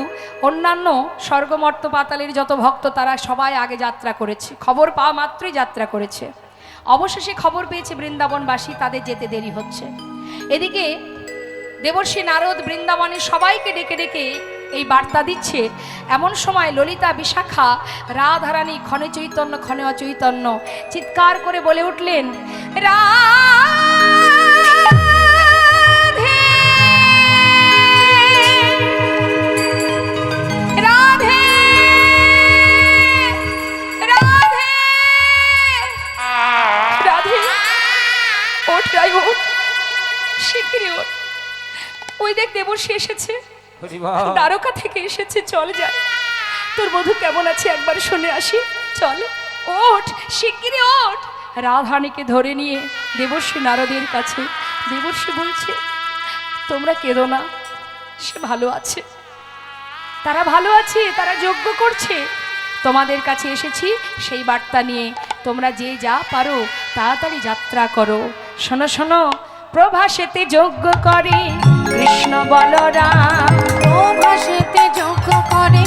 অন্যান্য স্বর্গমর্ত পাতালের যত ভক্ত তারা সবাই আগে যাত্রা করেছে, খবর পাওয়া মাত্রই যাত্রা করেছে। অবশেষে খবর পেয়েছে বৃন্দাবনবাসী, তাদের যেতে দেরি হচ্ছে। এদিকে দেবর্ষি নারদ বৃন্দাবনে সবাইকে ডেকে ডেকে এই বার্তা দিচ্ছে। এমন সময় ললিতা, বিশাখা, রাধারানী, ক্ষণে চৈতন্য ক্ষণে অচৈতন্য চিৎকার করে বলে উঠলেন, ওই দেখ দেবর্ষি এসেছে, দ্বারকা থেকে এসেছে, চল যায়, তোর বধূ কেমন আছে একবার শুনে আসি, চল ওঠ, শিগগিরই ওঠ। রাধারানীকে ধরে নিয়ে দেবর্ষি নারদের কাছে। দেবর্ষি বলছে, তোমরা কেঁদো না, সে ভালো আছে, তারা ভালো আছে, তারা যজ্ঞ করছে, তোমাদের কাছে এসেছি সেই বার্তা নিয়ে, তোমরা যে যা পারো তাড়াতাড়ি যাত্রা করো। শোনো শোনো, প্রভাসেতে যজ্ঞ করে কৃষ্ণ বলরাম, প্রভাসেতে যজ্ঞ করে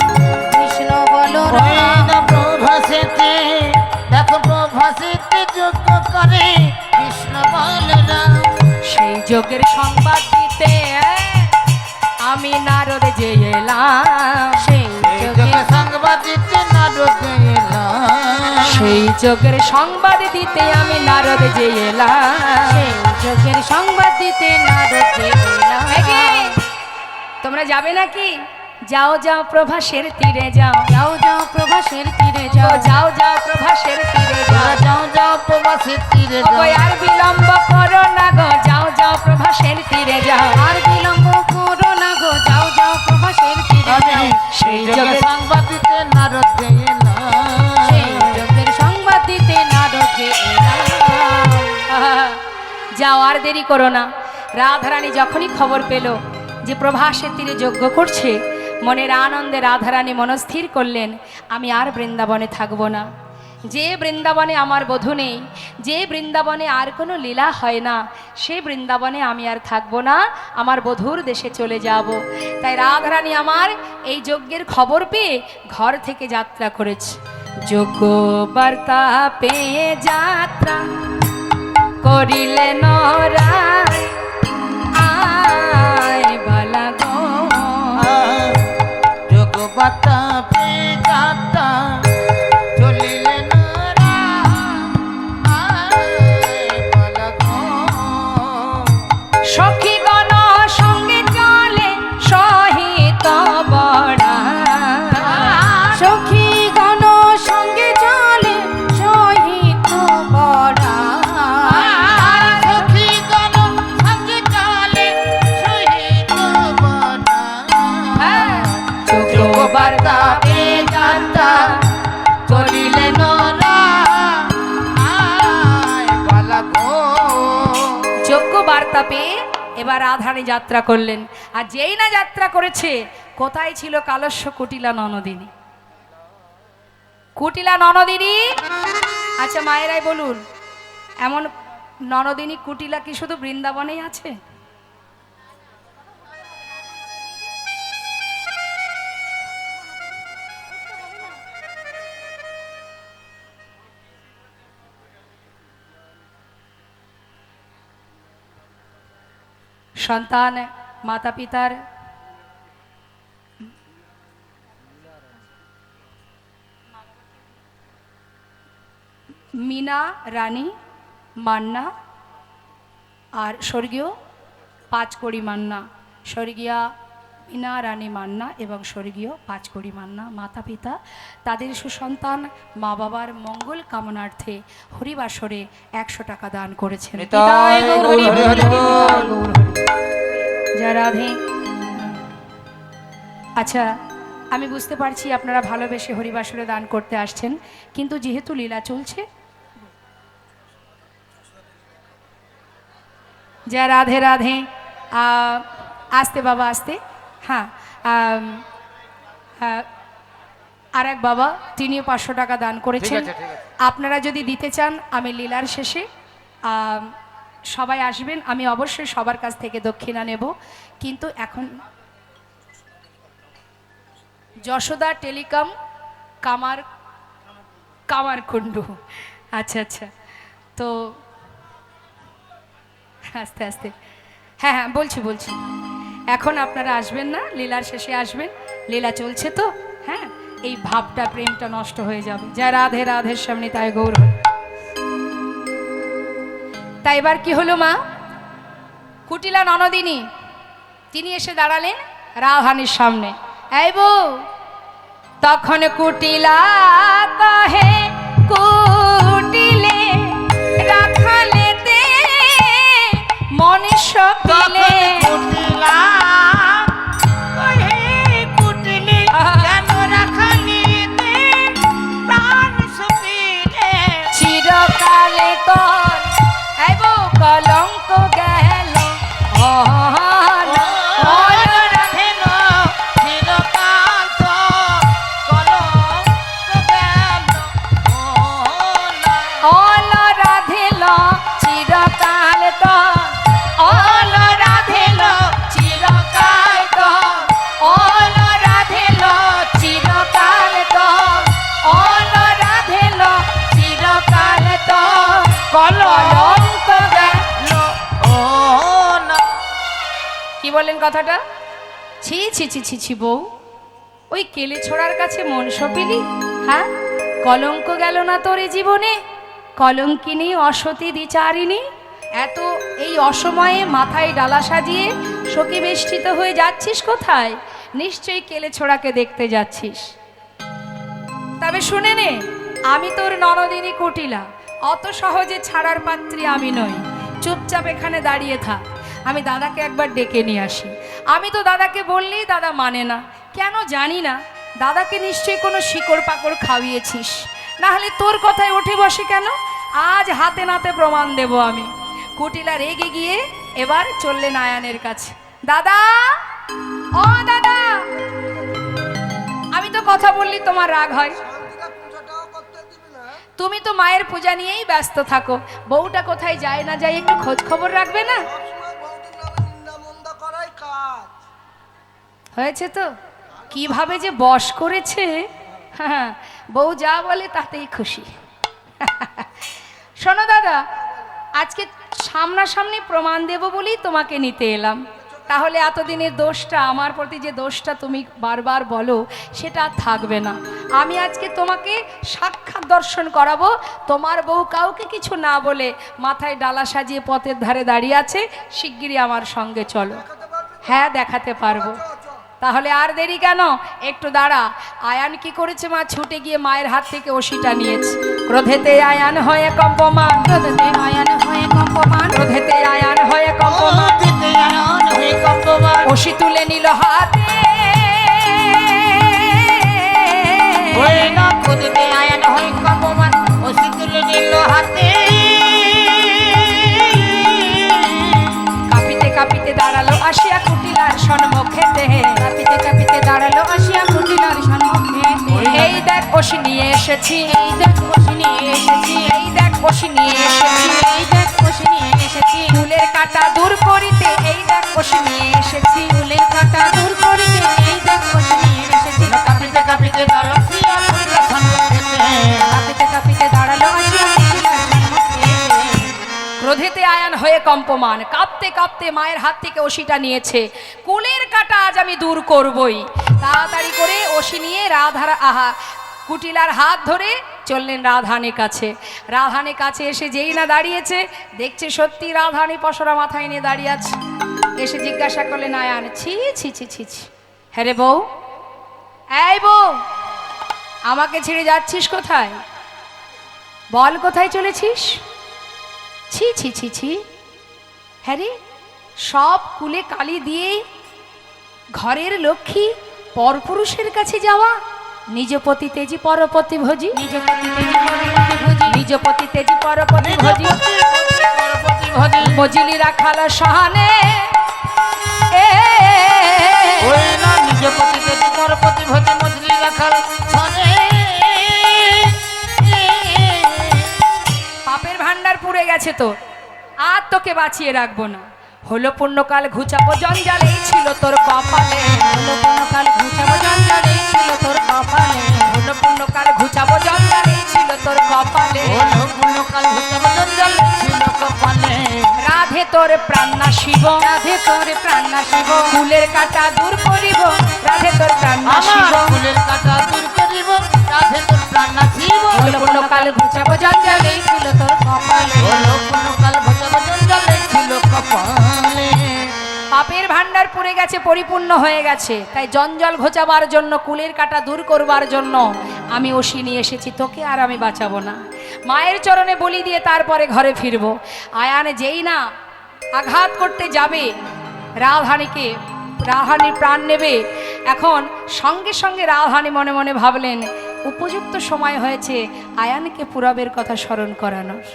কৃষ্ণ বলরাম, প্রভাসেতে দেখো প্রভাসেতে যজ্ঞ করে কৃষ্ণ বলরাম। সেই যজ্ঞের সংবাদ দিতে আমি নারদ যেয়ে এলাম, সেই যোগে সংবাদ দিতে নারদ এলাম, সেই যোগের সংবাদ দিতে আমি নারদ যে এলাম। সেই যোগের সংবাদ দিতে নারদ যে এলাম। একে, তোমরা যাবে নাকি? যাও যাও প্রভাসের তীরে যাও, যাও যাও প্রভাসের তীরে ও যাও, যাও যাও প্রভাসের তীরে যাও। যাও যাও প্রবাসের তীরে ও যাও, গো আর বিলম্ব করো না গো, যাও যাও প্রভাসের তীরে যাও। আর বিলম্ব করো না গো, যাও যাও প্রভাসের তীরে যাও। সেই যোগে সংবাদ দিতে নারদ এলাম, সেই যোগের সংবাদ দিতে নারদ যে এলাম। আহা, যাও আর দেরি করো না। রাধারানী যখনই খবর পেল যে প্রভাসের তীরে যজ্ঞ করছে, মনের আনন্দে রাধারানী মনস্থির করলেন, আমি আর বৃন্দাবনে থাকব না। যে বৃন্দাবনে আমার বধূ নেই, যে বৃন্দাবনে আর কোনো লীলা হয় না, সেই বৃন্দাবনে আমি আর থাকব না, আমার বধূর দেশে চলে যাব। তাই রাধারানী আমার এই যজ্ঞের খবর পেয়ে ঘর থেকে যাত্রা করেছে। যজ্ঞ বার্তা পেয়ে যাত্রা করিলেন রায়, আয় বালা গো। যোগবাতা পেজাতা চলিলেন সখীগণ সঙ্গে চলে সহিত বড়া, সখী গণ সঙ্গে চলে সহিত বড়া। বার্তা পেয়ে যাত্রা চলিলেন যোগ্য বার্তা পেয়ে এবার রাধারানী যাত্রা করলেন। আর যেই না যাত্রা করেছে, কোথায় ছিল কালস্য কুটিলা ননদিনী? কুটিলা ননদিনী, আচ্ছা মায়েরাই বলুন, এমন ননদিনী কুটিলা কি শুধু বৃন্দাবনেই আছে? সন্তান মাতা পিতার মিনা রানী মান্না আর স্বর্গীয় পাঁচকড়ি মান্না, স্বর্গীয়া মিনা রানী মান্না এবং স্বর্গীয় পাঁচকড়ি মান্না মাতা পিতা তাদের সুসন্তান মা বাবার মঙ্গল কামনার্থে হরিবাসরে 100 টাকা দান করেছেন। নিতাই গৌর হরি হরি হরি বল। নিতাই গৌর হরি। জয় রাধে। আচ্ছা, আমি বুঝতে পারছি আপনারা ভালোবেসে হরিবাসরে দান করতে আসছেন, কিন্তু যেহেতু লীলা চলছে, জয় রাধে রাধে। আস্তে বাবা আস্তে। হ্যাঁ, আর এক বাবা, তিনিও 500 টাকা দান করেছেন। ঠিক আছে। আপনারা যদি দিতে চান, আমি লীলার শেষে সবাই আসবেন, আমি অবশ্যই সবার কাছ থেকে দক্ষিণা নেব। কিন্তু এখন যশোদা টেলিকম কামারকুণ্ডু। আচ্ছা আচ্ছা, তো আস্তে আস্তে, হ্যাঁ হ্যাঁ বলছি, এখন আপনারা আসবেন না, লীলার শেষে আসবেন। লীলা চলছে তো, হ্যাঁ, এই ভাবটা প্রেমটা নষ্ট হয়ে যাবে। যা রাধে রাধের সামনে তাই গৌর হয়। তাই এবার কি হলো মা? কুটিলা ননদিনী তিনি এসে দাঁড়ালেন রাধারানীর সামনে। এই বউ, তখন কুটিলা কহে কুটিলে রাখালেতে মনীষ পিলে। চিরকালে তোর এই বউ কলঙ্ক গেল, অল রাধিল চিরকাল তোর, অল রাধিল চিরকাল তোর, অল রাধিল চিরকাল তোর, অল রাধিল চিরকাল তোর কলঙ্ক গেল। কি বললেন কথাটা? ছি ছি ছি ছি ছি বউ, ওই কেলে ছোড়ার কাছে মন সপিলি? হ্যাঁ, কলঙ্ক গেল না তোর এ জীবনে? কলঙ্কিনী, অসতী, দ্বিচারিণী, এত এই অসময়ে মাথায় ডালা সাজিয়ে শোকে বেষ্টিত হয়ে যাচ্ছিস কোথায়? নিশ্চয়ই কেলে ছোড়াকে দেখতে যাচ্ছিস। তবে শুনে নে, আমি তোর ননদিনী কুটিলা, অত সহজে ছাড়ার পাত্রী আমি নই। চুপচাপ এখানে দাঁড়িয়ে থাক, আমি দাদাকে একবার ডেকে নিয়ে আসি। আমি তো দাদাকে বললেই দাদা মানে না, কেন জানি না। দাদাকে নিশ্চয়ই কোনো শিকড় পাকড় খাওয়িয়েছিস, না হলে তোর কথায় উঠে বসে কেন? আজ হাতে নাতে প্রমাণ দেব আমি। কুটিলা রেগে গিয়ে এবার চললেন আয়ানের কাছে। দাদা, ও দাদা, আমি তো কথা বললি তোমার রাগ হয়। তুমি তো মায়ের পূজা নিয়েই ব্যস্ত থাকো, বউটা কোথায় যায় না যায় একটু খোঁজ খবর রাখবে না? হয়েছে তো, কিভাবে যে বশ করেছে। হ্যাঁ, বউ যা বলে তাতেই খুশি। শোনো দাদা, আজকে সামনাসামনি প্রমাণ দেব বলেই তোমাকে নিতে এলাম। তাহলে এতদিনের দোষটা, আমার প্রতি যে দোষটা তুমি বারবার বলো, সেটা আর থাকবে না। আমি আজকে তোমাকে সাক্ষাৎ দর্শন করাবো। তোমার বউ কাউকে কিছু না বলে মাথায় ডালা সাজিয়ে পথের ধারে দাঁড়িয়ে আছে। শিগগিরই আমার সঙ্গে চলো। হ্যাঁ, দেখাতে পারবো। তাহলে আর দেরি কেন, একটু দাঁড়া। আয়ান কি করেছে মা? ছুটে গিয়ে মায়ের হাত থেকে ওষিটা নিয়েছে। ক্রোধেতে আয়ান হয়ে কম্পমান, ক্রোধেতে আয়ান হয়ে কম্পমান, ক্রোধেতে আয়ান হয়ে কম্পমান, ওষি তুলে নিল হাতে। আয়ান হয়ে কম্পমান, ওষি তুলে নিল হাতে। কাঁপিতে কাঁপিতে দাঁড়ালো আসিয়া কুটিলার সম্মুখেতে, কাঁপিতে কাঁপিতে দাঁড়ালো আসিয়া কুটিলার সম্মুখে। এই দেখ ওষি নিয়ে এসেছি, এই দেখ বসে নিয়ে এসেছি, এই দেখ ওষি নিয়ে এসেছি, এই দেখ বসে নিয়ে এসেছি। ফুলের কাঁটা দূর করিতে এই দেখ ওষি নিয়ে এসেছি, ফুলের কাঁটা দূর করিতে এই দেখ বসে নিয়ে এসেছি। কাঁপিতে কাঁপিতে দাঁড়ালো আসিয়া কুটিলার সম্মুখেতে। কাঁপিতে কাঁপিতে দাঁড়ালো আসিয়া কুটিলার সম্মুখে। ক্রোধেতে আয়ান হয়ে কম্পমান, কাঁপতে কাঁপতে মায়ের হাত থেকে ওষিটা নিয়েছে। কুলের কাঁটা আজ আমি দূর করবই। তাড়াতাড়ি করে ওষি নিয়ে কুটিলার হাত ধরে চললেন রাধানের কাছে। রাধানের কাছে এসে যেই না দাঁড়িয়েছে, দেখছে সত্যি রাধানী পসরা মাথায় নিয়ে দাঁড়িয়ে আছে। এসে জিজ্ঞাসা করলেন আয়ান, ছি ছি ছি ছি ছি, হ্যাঁ রে বউ, এই বউ, আমাকে ছেড়ে যাচ্ছিস কোথায়? বল, কোথায় চলেছিস? ছি ছি ছি ছি, হ্যাঁ রে, সব কুলে কালি দিয়ে ঘরের লক্ষ্মী পরপুরুষের কাছে যাওয়া। নিজ পতি তেজি পরপতি ভোজি, নিজ পতি তেজি পরপতি ভোজি, নিজ পতি তেজি পরপতি ভোজি, পরপতি ভোজি। মজিলি রাখাল সহানে। ওই না নিজ পতি তেজি পরপতি ভোজি, মজলি রাখাল সনে। পাপের ভান্ডার পুড়ে গেছে তো, আর তোকে বাঁচিয়ে রাখবো না। হলো পুণ্যকাল ঘুচাবো জঞ্জাল, এই ছিল তোর কপালে। হলো কোনকাল ঘুচাবো জঞ্জাল, এই ছিল তোর কপালে। হলো পুণ্যকাল ঘুচাবো জঞ্জাল, এই ছিল তোর কপালে। হলো পুণ্যকাল ঘুচাবো জঞ্জাল, ছিল কপালে। রাধে তোর প্রাণ নাশিব, রাধে তোর প্রাণ নাশিব, ফুলের কাঁটা দূর করিব। রাধে তোর প্রাণ নাশিব, আমার ফুলের কাঁটা দূর করিব, রাধে তোর প্রাণ নাশিব। হলো পুণ্যকাল ঘুচাবো জঞ্জাল, এই ছিল তোর কপালে। হলো পুণ্যকাল ঘুচাবো জঞ্জাল, ছিল কপালে। পাপের ভান্ডার পুড়ে গেছে, পরিপূর্ণ হয়ে গেছে। তাই জঞ্জাল ঘোচাবার জন্য, কুলের কাঁটা দূর করবার জন্য আমি ওষি নিয়ে এসেছি। তোকে আর আমি বাঁচাবো না। মায়ের চরণে বলি দিয়ে তারপরে ঘরে ফিরবো। আয়ান যেই না আঘাত করতে যাবে রাধানীকে, রাধানীর প্রাণ নেবে, এখন সঙ্গে সঙ্গে রাধানী মনে মনে ভাবলেন, উপযুক্ত সময় হয়েছে আয়ানকে পুরবের কথা স্মরণ করানোর।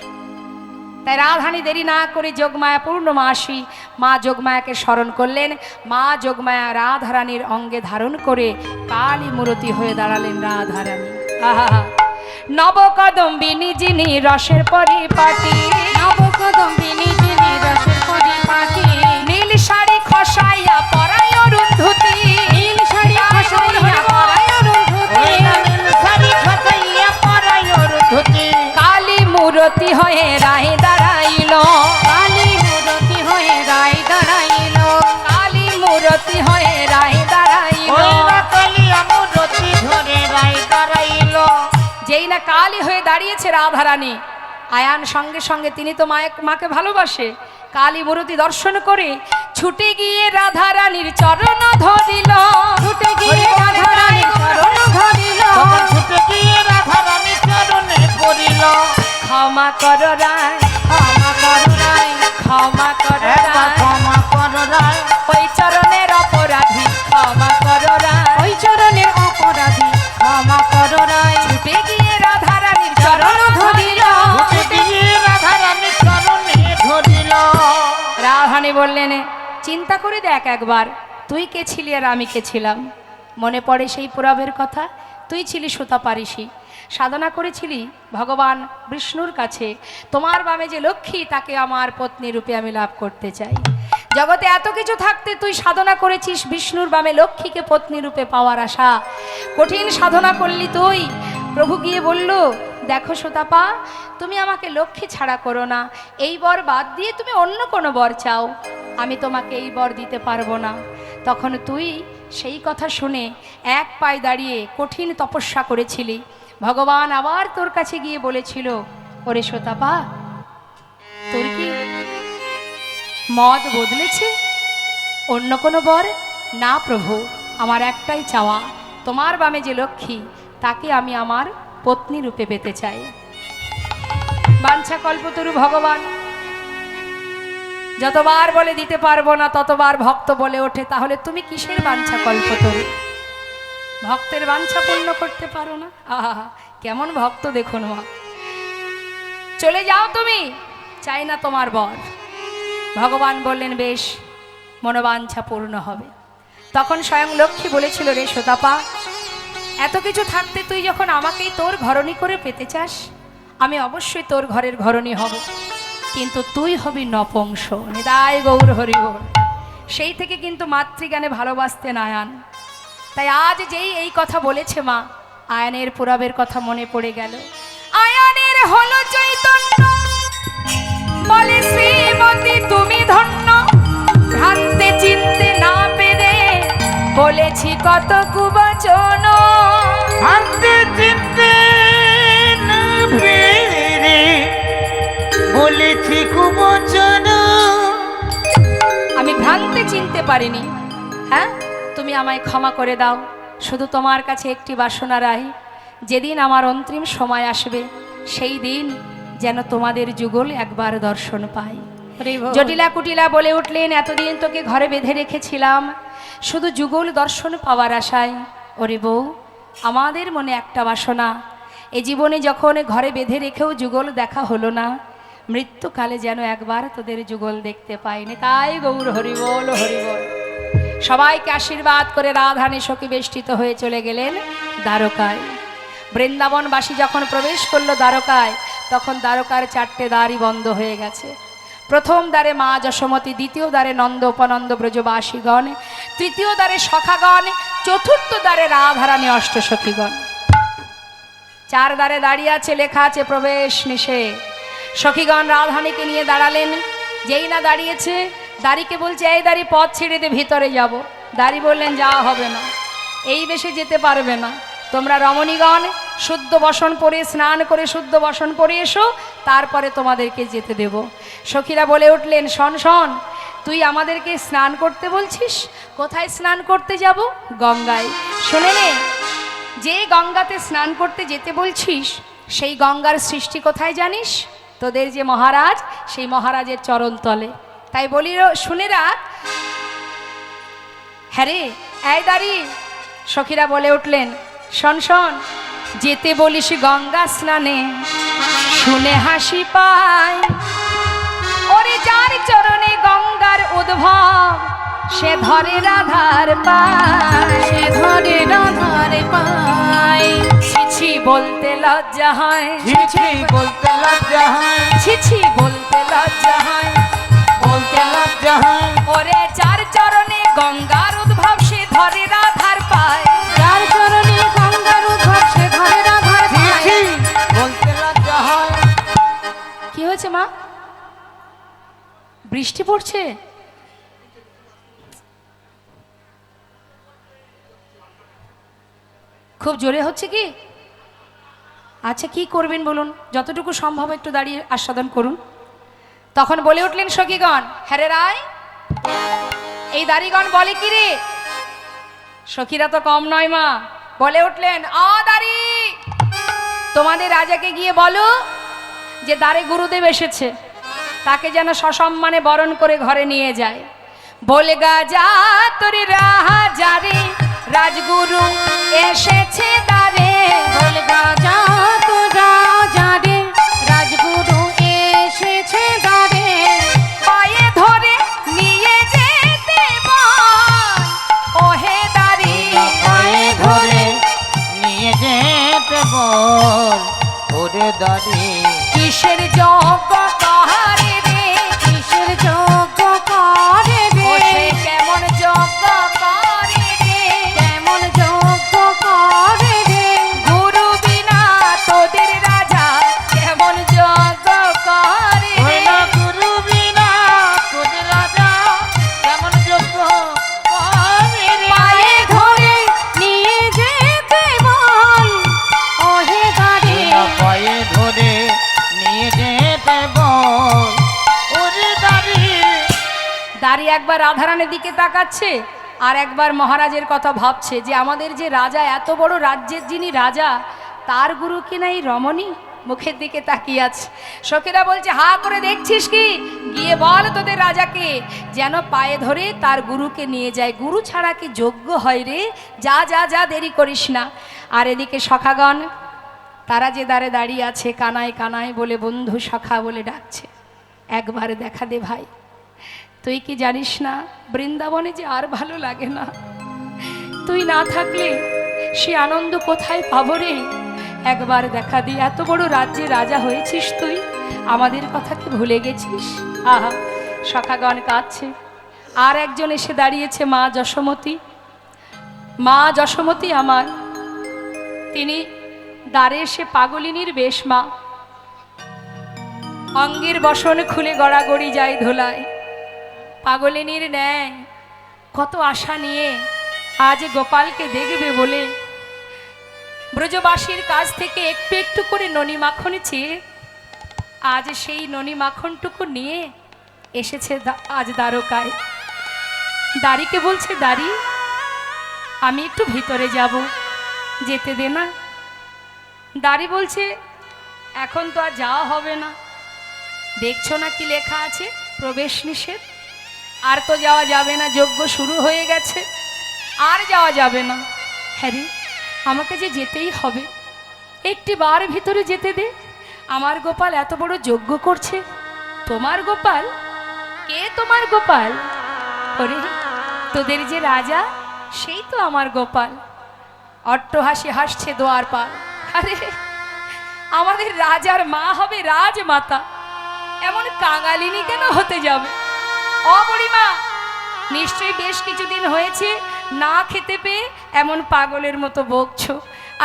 তাই রাধানী দেরি না করে যোগমায়া পূর্ণমাসী মা যোগমায়াকে স্মরণ করলেন। মা যোগমায়া রাধারানীর অঙ্গে ধারণ করে কালী মূরতি হয়ে দাঁড়ালেন রাধারানী। আহা, নবকদম্বিনী যিনি রসের পরিপাটি, নবকদম্বিনী যিনি রসের পরিপাটি, নীল শাড়ি খসাইয়া পরায় অরুন্ধতী, নীল শাড়ি খসাইয়া পরায় অরুন্ধতী, ওই না নীল শাড়ি খসাইয়া পরায় অরুন্ধতী। কালী মূরতি হয়ে রাহে দাঁড়াইল, কালী মূরতি হয়ে রায় দাঁড়াইল, কালী মূরতি হয়ে রাহে যেই না কালী হয়ে দাঁড়িয়েছে রাধারানী, আয়ান সঙ্গে সঙ্গে তিনি তো মাকে ভালোবাসে, কালী মূর্তি দর্শন করে ছুটে গিয়ে রাধারানীর চরণ ধরিল, ছুটে গিয়ে রাধারানীর চরণ ধরিল, তখন ছুটে গিয়ে রাধারানী চরণে পড়িল। ক্ষমা কর রায়, ক্ষমা করো রায়, ক্ষমা কর একবার রায়, ক্ষমা করো রায়, ওই চরণের অপরাধী ক্ষমা কর রায়। ওই চরণের অপরাধী ক্ষমা করো রায়, ছুটে গিয়ে রাধারানীর চরণ ধরিল, ছুটে গিয়ে রাধারানী চরণে ধরিল। রাধারানী বললেন, চিন্তা করে দেখ একবার, তুই কে ছিলি আর আমি কে ছিলাম? মনে পড়ে সেই পুরাবের কথা? তুই ছিলি সুতাপারিষী, সাধনা করেছিলি ভগবান বিষ্ণুর কাছে, তোমার বামে যে লক্ষ্মী তাকে আমার পত্নী রূপে আমি লাভ করতে চাই। জগতে এত কিছু থাকতে তুই সাধনা করেছিস বিষ্ণুর বামে লক্ষ্মীকে পত্নী রূপে পাওয়ার আশা, কঠিন সাধনা করলি তুই। প্রভু গিয়ে বলল, দেখো সুতাপা, তুমি আমাকে লক্ষ্মী ছাড়া করো না, এই বর বাদ দিয়ে তুমি অন্য কোনো বর চাও, আমি তোমাকে এই বর দিতে পারবো না। তখন তুই সেই কথা শুনে এক পায়ে দাঁড়িয়ে কঠিন তপস্যা করেছিলি। ভগবান আবার তোর কাছে গিয়ে বলেছিল, ওরে সুতাপা, তোর কি মত বদলেছে? অন্য কোনো বর? না প্রভু, আমার একটাই চাওয়া, তোমার বামে যে লক্ষ্মী তাকে আমি আমার পত্নী রূপে পেতে চাই। বাঞ্ছা কল্পতরু ভগবান যতবার বলে দিতে পারবো না, ততবার ভক্ত বলে ওঠে, তাহলে তুমি কিসের বাঞ্ছা কল্পতরু? ভক্তের বাঞ্ছা পূর্ণ করতে পারো না? আহা, কেমন ভক্ত দেখুন মা। চলে যাও তুমি, চাই না তোমার বর। ভগবান বললেন, বেশ, মনোবাঞ্ছা পূর্ণ হবে। তখন স্বয়ং লক্ষ্মী বলেছিল, রে সুতাপা, এত কিছু থাকতে তুই যখন আমাকেই তোর ঘরণী করে পেতে চাস, আমি অবশ্যই তোর ঘরের ঘরণী হব, কিন্তু তুই হবি নপুংস। নিতাই গৌর হরি বল। সেই থেকে কিন্তু মাতৃজ্ঞানে ভালোবাসতেন আয়ান। তাই আজ যেই এই কথা বলেছে মা, আয়ানের পুরাবের কথা মনে পড়ে গেল। আয়ানের হলো চৈতন্য, বলে শ্রীমতী তুমি ধন্য, ভ্রান্তে চিনতে না পেরে বলেছি কত কুবচন, ভাবতে চিনতে না পেরে বলেছি কুবচন। আমি ভ্রান্তে চিনতে পারিনি, হ্যাঁ, তুমি আমায় ক্ষমা করে দাও। শুধু তোমার কাছে একটি বাসনা রাই, যেদিন আমার অন্তিম সময় আসবে সেই দিন যেন তোমাদের যুগল একবার দর্শন পাই। জটিলা কুটিলা বলে উঠলেন, এতদিন তোকে ঘরে বেঁধে রেখেছিলাম শুধু যুগল দর্শন পাওয়ার আশায়। ওরে বউ, আমাদের মনে একটা বাসনা, এই জীবনে যখন ঘরে বেঁধে রেখেও যুগল দেখা হলো না, মৃত্যুকালে যেন একবার তোদের যুগল দেখতে পাইনি। তাই গৌর হরিবল হরিবল। সবাইকে আশীর্বাদ করে রাধারানী সখী বেষ্টিত হয়ে চলে গেলেন দ্বারকায়। বৃন্দাবনবাসী যখন প্রবেশ করলো দ্বারকায়, তখন দ্বারকার 4টে দ্বারই বন্ধ হয়ে গেছে। প্রথম দ্বারে মা যশোমতী, দ্বিতীয় দ্বারে নন্দ উপনন্দ ব্রজবাসীগণ, তৃতীয় দ্বারে সখাগণ, চতুর্থ দ্বারে রাধারানী অষ্টসখীগণ। 4 দ্বারে দাঁড়িয়ে আছে, লেখা আছে প্রবেশ নিষেধ। সখীগণ রাধারানীকে নিয়ে দাঁড়ালেন। যেই না দাঁড়িয়েছে, দাড়িকে বলছে, এই দাড়ি পথ ছেড়ে দিয়ে ভিতরে যাব। দাড়ি বললেন, যাওয়া হবে না, এই বেশে যেতে পারবে না। তোমরা রমণীগণ শুদ্ধ বসন পরে স্নান করে শুদ্ধ বসন পরে এসো, তারপরে তোমাদেরকে যেতে দেব। সখীরা বলে উঠলেন, শোন শোন, তুই আমাদেরকে স্নান করতে বলছিস? কোথায় স্নান করতে যাব? গঙ্গায়। শুনে নে, যে গঙ্গাতে স্নান করতে যেতে বলছিস, সেই গঙ্গার সৃষ্টি কোথায় জানিস? তোদের যে মহারাজ, সেই মহারাজের চরণ তলে। তাই বলি শুনে রাখ। হ্যাঁ রে, এই দাঁড়ি। সখীরা বলে উঠলেন, শোন শোন, যেতে বলিস গঙ্গা স্নানে, শুনে হাসি পায়। ওরে যার চরণে গঙ্গার উদ্ভব, সে ধরে রাধার পায়, সে ধরে রাধার পায়। ছিছি বলতে লজ্জা হয়, ছিছি বলতে লজ্জা হয়, ছিছি বলতে লজ্জা হয়, বলতে লজ্জা হয়। ওরে যার চরণে গঙ্গার উদ্ভব, সে ধরে রাধার পায়। যার চরণে গঙ্গার উদ্ভব, সে ধরে রাধার পায়। ছিছি বলতে লজ্জা হয়। কি হয়েছে মা? বৃষ্টি পড়ছে? খুব জোরে হচ্ছে কি? আচ্ছা কি করবেন বলুন, যতটুকু সম্ভব একটু দাঁড়িয়ে আস্বাদন করুন। তখন বলে উঠলেন সখীগণ, হ্যাঁ রে রায়, এই দাড়িগণ বলে কি রে? সখীরা তো কম নয় মা, বলে উঠলেন, দাড়ি, তোমাদের রাজাকে গিয়ে বলো যে দ্বারে গুরুদেব এসেছে, তাকে যেন সসম্মানে বরণ করে ঘরে নিয়ে যায়। বলগা যা তোর রাজা রে, রাজগুরু এসেছে দ্বারে। বলগা যা তো রাজা রে, রাজগুরু এসেছে দ্বারে। পায়ে ধরে নিয়ে যেতে বল, ওহে দাড়ি, পায়ে ধরে নিয়ে যেতে বল, ওরে দাড়ি। কিসের যোগ্য কাহারে রে, কিসের যোগ্য করে রে, ও সে কেমন যোগ্য করে রে, কেমন যোগ্য করে রে। গুরু বিনা তোদের রাজা কেমন যোগ্য করে রে। হইল গুরু বিনা তোদের রাজা কেমন যোগ্য করে রে। পায়ে ধরে নিয়ে যেতে বল, ওহে দাড়ি। পায়ে ধরে নিয়ে যেতে বল, ওরে দাড়ি। দাঁড়ি একবার রাধারানীর দিকে তাকাচ্ছে, আর একবার মহারাজের কথা ভাবছে যে আমাদের যে রাজা, এত বড় রাজ্যের যিনি রাজা, তার গুরু কি না এই রমণী? মুখের দিকে তাকিয়ে আছে। সখীরা বলছে, হা করে দেখছিস কি? গিয়ে বল তোদের রাজাকে যেন পায়ে ধরে তার গুরুকে নিয়ে যায়। গুরু ছাড়া কি যোগ্য হয় রে? যা যা যা, দেরি করিস না। আর এদিকে সখাগণ, তারা যে দ্বারে দাঁড়িয়ে আছে, কানায় কানায় বলে বন্ধু সখা বলে ডাকছে, একবার দেখা দে ভাই। তুই কি জানিস না বৃন্দাবনে যে আর ভালো লাগে না? তুই না থাকলে সে আনন্দ কোথায় পাবো রে? একবার দেখা দি, এত বড় রাজ্যে রাজা হয়েছিস তুই, আমাদের কথা কি ভুলে গেছিস? আহা, সখাগণ কাঁদছে। আর একজন এসে দাঁড়িয়েছে, মা যশোমতী। মা যশোমতী আমার, তিনি দ্বারে এসে পাগলিনীর বেশ মা, অঙ্গের বসন খুলে গড়াগড়ি যায় ধোলায়। পাগলিনীর ন্যায় কত আশা নিয়ে আজ গোপালকে দেখবে বলে ব্রজবাসীর কাছ থেকে একটু একটু করে ননি মাখন চেয়ে আজ সেই ননি মাখনটুকু নিয়ে এসেছে আজ দ্বারকায়। দাড়িকে বলছে, দাড়ি আমি একটু ভিতরে যাব, যেতে দে না। দাড়ি বলছে, এখন তো আর যাওয়া হবে না, দেখছো না কি লেখা আছে, প্রবেশ নিষেধ। আর তো যাওয়া যাবে না, যজ্ঞ শুরু হয়ে গেছে, আর যাওয়া যাবে না। হ্যাঁ রে, আমাকে যে যেতেই হবে, একটি বার ভিতরে যেতে দে। আমার গোপাল এত বড় যজ্ঞ করছে। তোমার গোপাল? কে তোমার গোপাল? ওরে, তোদের যে রাজা, সেই তো আমার গোপাল। অট্টহাসি হাসছে দোয়ারপাল। আরে, আমাদের রাজার মা হবে রাজমাতা, এমন কাঙালিনী কেন হতে যাবে? বুড়িমা, নিশ্চয়ই বেশ কিছুদিন হয়েছে না খেতে পেয়ে এমন পাগলের মতো বকছো।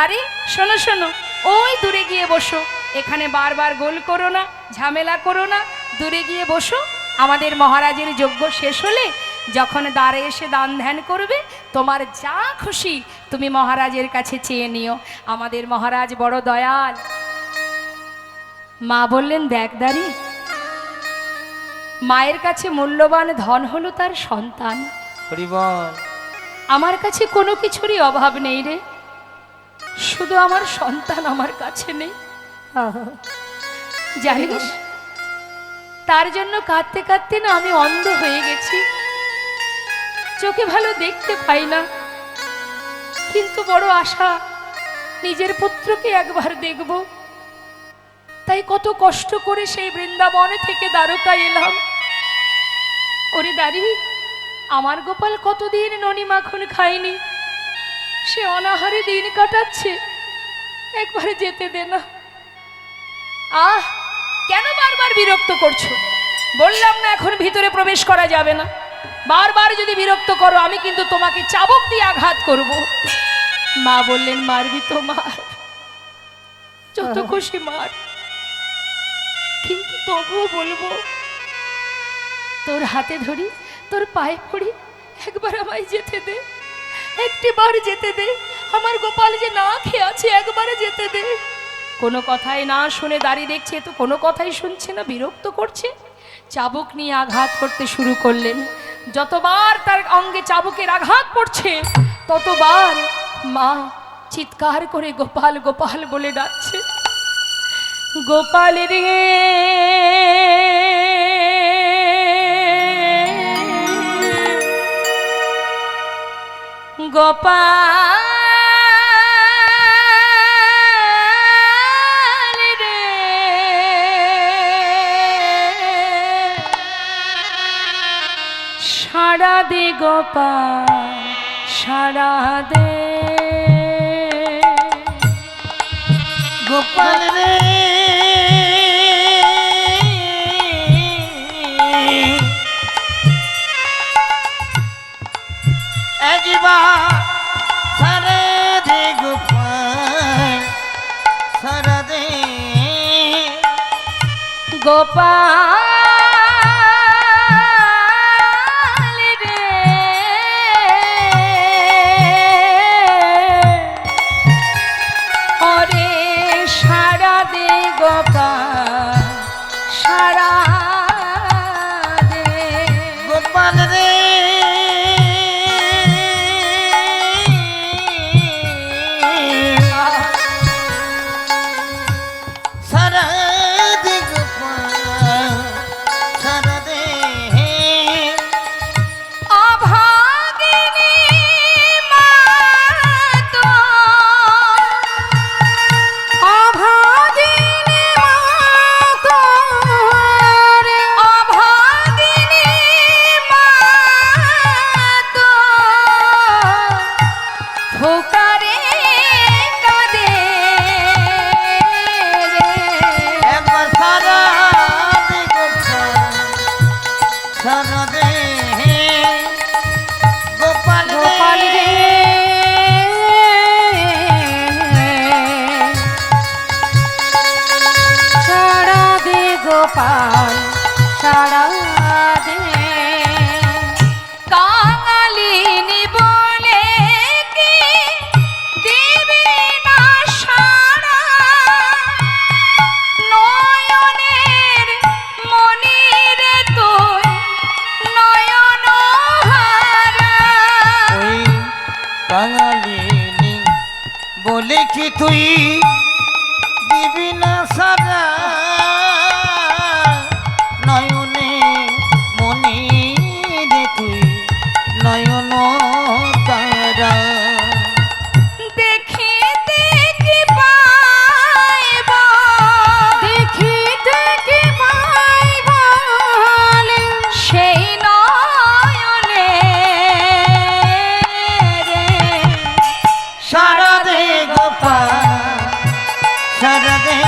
আরে শোনো শোনো, ওই দূরে গিয়ে বসো, এখানে বারবার গোল করো না, ঝামেলা করো না, দূরে গিয়ে বসো। আমাদের মহারাজের যজ্ঞ শেষ হলে যখন দ্বারে এসে দান ধ্যান করবে, তোমার যা খুশি তুমি মহারাজের কাছে চেয়ে নিও। আমাদের মহারাজ বড় দয়াল। মা বললেন, দেখ দাঁড়ি, মায়ের কাছে মূল্যবান ধন হলো তার সন্তান। হরিবল। আমার কাছে কোনো কিছুরই অভাব নেই রে, শুধু আমার সন্তান আমার কাছে নেই। জানিস, তার জন্য কাঁদতে কাঁদতে না আমি অন্ধ হয়ে গেছি, চোখে ভালো দেখতে পাই না, কিন্তু বড় আশা নিজের পুত্রকে একবার দেখব। তাই কত কষ্ট করে সেই বৃন্দাবন থেকে দ্বারকায় এলাম। ওরে দাঁড়ি, আমার গোপাল কতদিন ননি মাখন খায়নি, সে অনাহারে দিন কাটাচ্ছে, একবার যেতে দে না। আহ, কেন বারবার বিরক্ত করছো? বললাম না এখন ভিতরে প্রবেশ করা যাবে না। বারবার যদি বিরক্ত করো, আমি কিন্তু তোমাকে চাবুক দিয়ে আঘাত করব। মা বললেন, মারবি তো মার, যত খুশি মার, কিন্তু তবুও বলবো, তোর হাতে ধরি, তোর পায়ে পড়ি, একবার আমায় যেতে দে, একটি বার যেতে দে। আমার গোপাল যে না খেয়ে আছে, একবারে যেতে দে। কোনো কথাই না শুনে দাঁড়িয়ে দেখছে, তো কোনো কথাই শুনছে না, বিরক্ত করছে। চাবুক নিয়ে আঘাত করতে শুরু করলেন। যতবার তার অঙ্গে চাবুকের আঘাত পড়ছে ততবার মা চিৎকার করে গোপাল গোপাল বলে ডাকছে। গোপাল রে গোপাল রে, সাড়া দে গোপাল সাড়া দে। গোপাল রে একবার সারা দে গোপাল সারা দে। গোপাল রে ওরে সাড়া দে গোপাল সাড়া দে। গোপাল রে সারা দে গোপাল সারা দে। অভাগিনী মা তো, অভাগিনী মা তোর, অভাগিনী মা তো ফুকারে কাঁদে রে। একবার সারা দে গোপাল সারা দে। গোপাল গোপাল রে সাড়া দে গোপাল সাড়া দে। কাঙালিনী বলে কি দিবি না সাড়া, নয়নের মনিরে তুই নয়ন হারা। ওই কাঙালিনী বলে কি তুই দিবি না সারা, নয়নে মনি রে তুই নয়ন তারা। দেখিতে কি পাইব, দেখিতে কি পাইব সেই নয়নে রে। সারা দে গোপাল সারা দে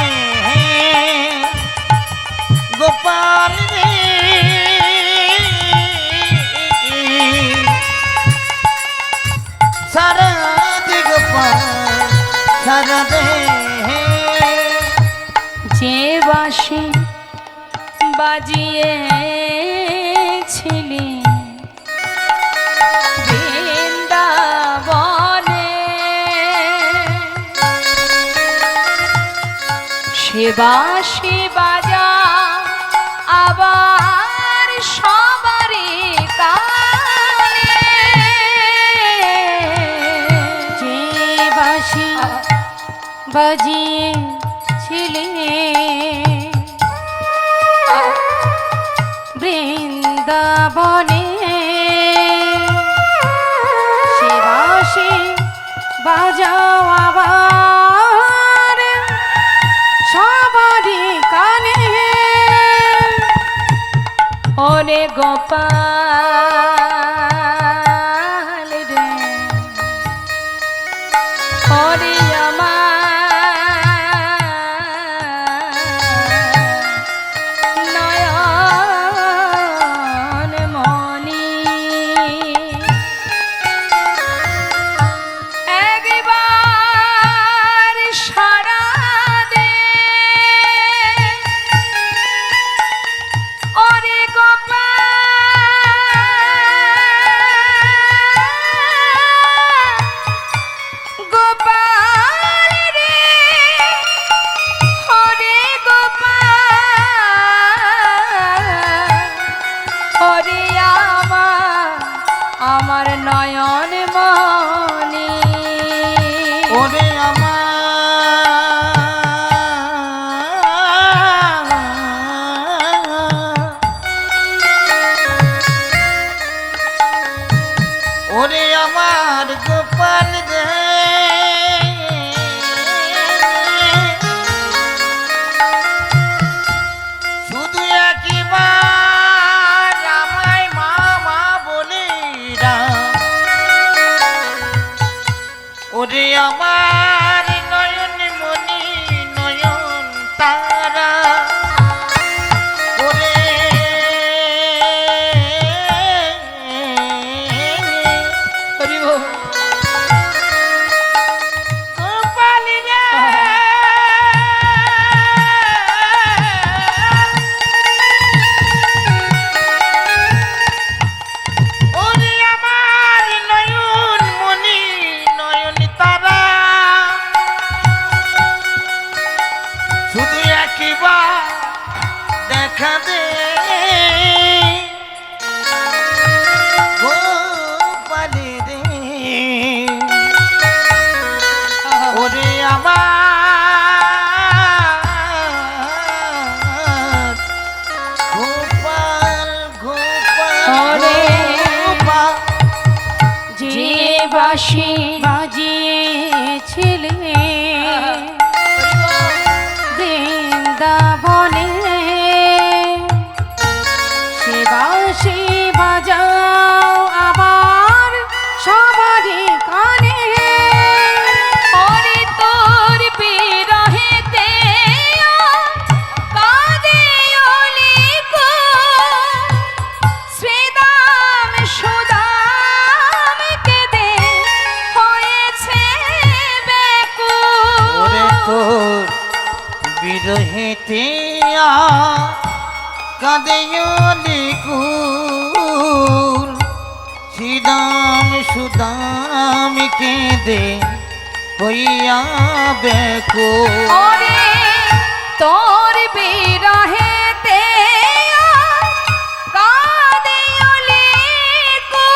গোপাল রে। সারা দে গোপাল সারা দে। যে বাঁশি বাজিয়েছিলি বৃন্দাবনে, সে বাঁশি বাজা আবার সবারই কানে। যে বাঁশি বাজিয়েছিলে বৃন্দাবনে, সে বাঁশি বাজাও আবার সবারই কানে। ওরে গোপাল রে, ওরে আমার নয়ন মনি, একবার সাড়া দে। ওরে গোপাল একটিবার দেখা দে গোপালে রে ওরে আমার গোপাল গোপাল ওরে গোপাল যে বাঁশি বাজিয়েছিলে বৃন্দাবনে সে বাঁশি বাজাও আবার সবারই কানে ওরে তোর বিরহেতে কাঁদে অলিকো শ্রীদাম সুদাম কেঁদে হয়েছে ব্যাকুল। ওরে তোর বিরহেতে কাঁদেয়লি কুল শ্রীদাম সুদাম কেঁদে হইয়া বেকুল ওরে তোর বিরহেতে কাঁদে অলিকো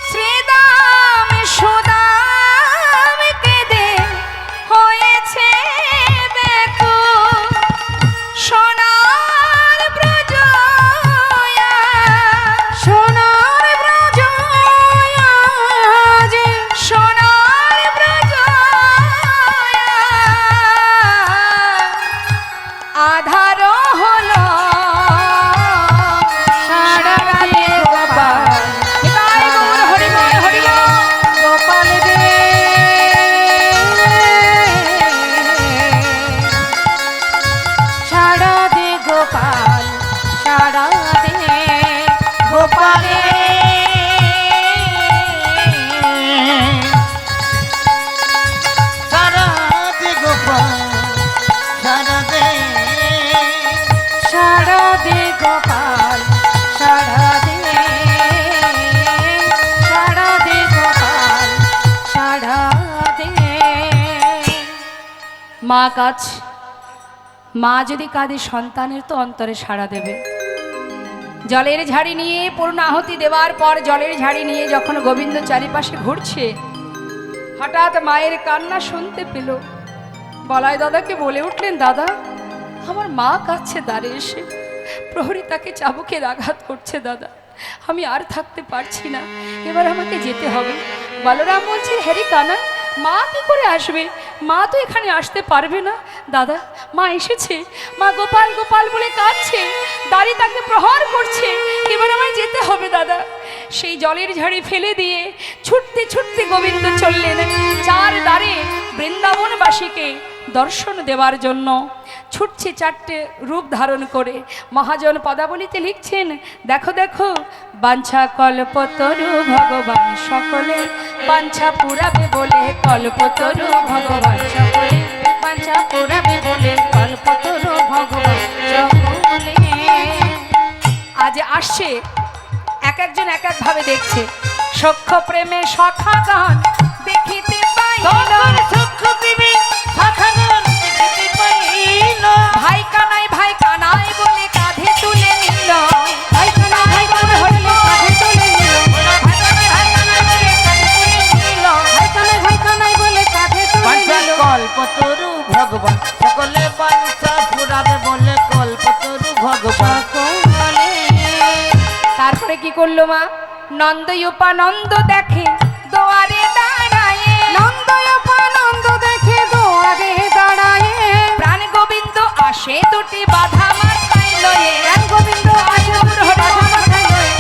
শ্রীদাম সুদাম কেঁদে হয়েছে ব্যাকুল। সোনার ব্রজয়া সোনার ব্রজয়া যে সোনার ব্রজয়া আধার হলো সারা রাতে গোপাল নিতাই গৌর হরি বল হরি বল। গোপাল রে সারা দে গোপাল সারা দে গোপালে সারা দে গোপাল সারা দে সারা দে গোপাল সারা দে সারা দে গোপাল সারা দে মা কাজ মা যদি কাঁদে সন্তানের তো অন্তরে সাড়া দেবে। জলের ঝাড়ি নিয়ে পূর্ণ আহুতি দেওয়ার পর জলের ঝাড়ি নিয়ে যখন গোবিন্দ চারিপাশে ঘুরছে হঠাৎ মায়ের কান্না শুনতে পেল। বলাই দাদাকে বলে উঠলেন, দাদা আমার মা কাঁদছে দ্বারে এসে, প্রহরী তাকে চাবুকের আঘাত করছে দাদা, আমি আর থাকতে পারছি না, এবার আমাকে যেতে হবে। বলরাম বলছে, হ্যারি কানা মা কি করে আসবে, মা তো এখানে আসতে পারবে না। দাদা মা এসেছে, মা গোপাল গোপাল বলে কাঁদছে, দাড়ি তাকে প্রহার করছে, এবার আমায় যেতে হবে দাদা। সেই জলের ঝাড়ি ফেলে দিয়ে ছুটতে ছুটতে গোবিন্দ চললেন চার দ্বারে বৃন্দাবনবাসীকে দর্শন দেওয়ার জন্য। ছুটছে চারটে রূপ ধারণ করে। মহাজন পদাবলিতে লিখছেন, দেখো দেখো বাঞ্ছা কল্পতরু ভগবান সকলে বাঞ্ছা পুরাবে বলে কল্পতরু ভগবান সকলে বাঞ্ছা পুরাবে বলে কল্পতরু ভগবান সকলে। আজ আসছে এক একজন এক এক ভাবে দেখছে। সখ্য প্রেমে সখা গান দেখিতে পাইল, ভাই কানাই বলে কাঁধে তুলে নিল, ভাই কানাই বলে কাঁধে তুলে নিল, ভাই কানাই বলে কাঁধে তুলে নিল। কল্পতরু ভগবান সকলে বাঞ্ছা পুরাবে বলে কল্পতরু ভগবান সকলে তারপরে কি করলো মা, নন্দ উপানন্দ দেখে দোয়ারে দাঁড়ায়, নন্দ দেখে দোয়ারে দাঁড়ায়, প্রাণ গোবিন্দ আসে দুটি বাধা মাথায় লয়ে, প্রাণ গোবিন্দ আসে দুটি বাধা মাথায় লয়ে,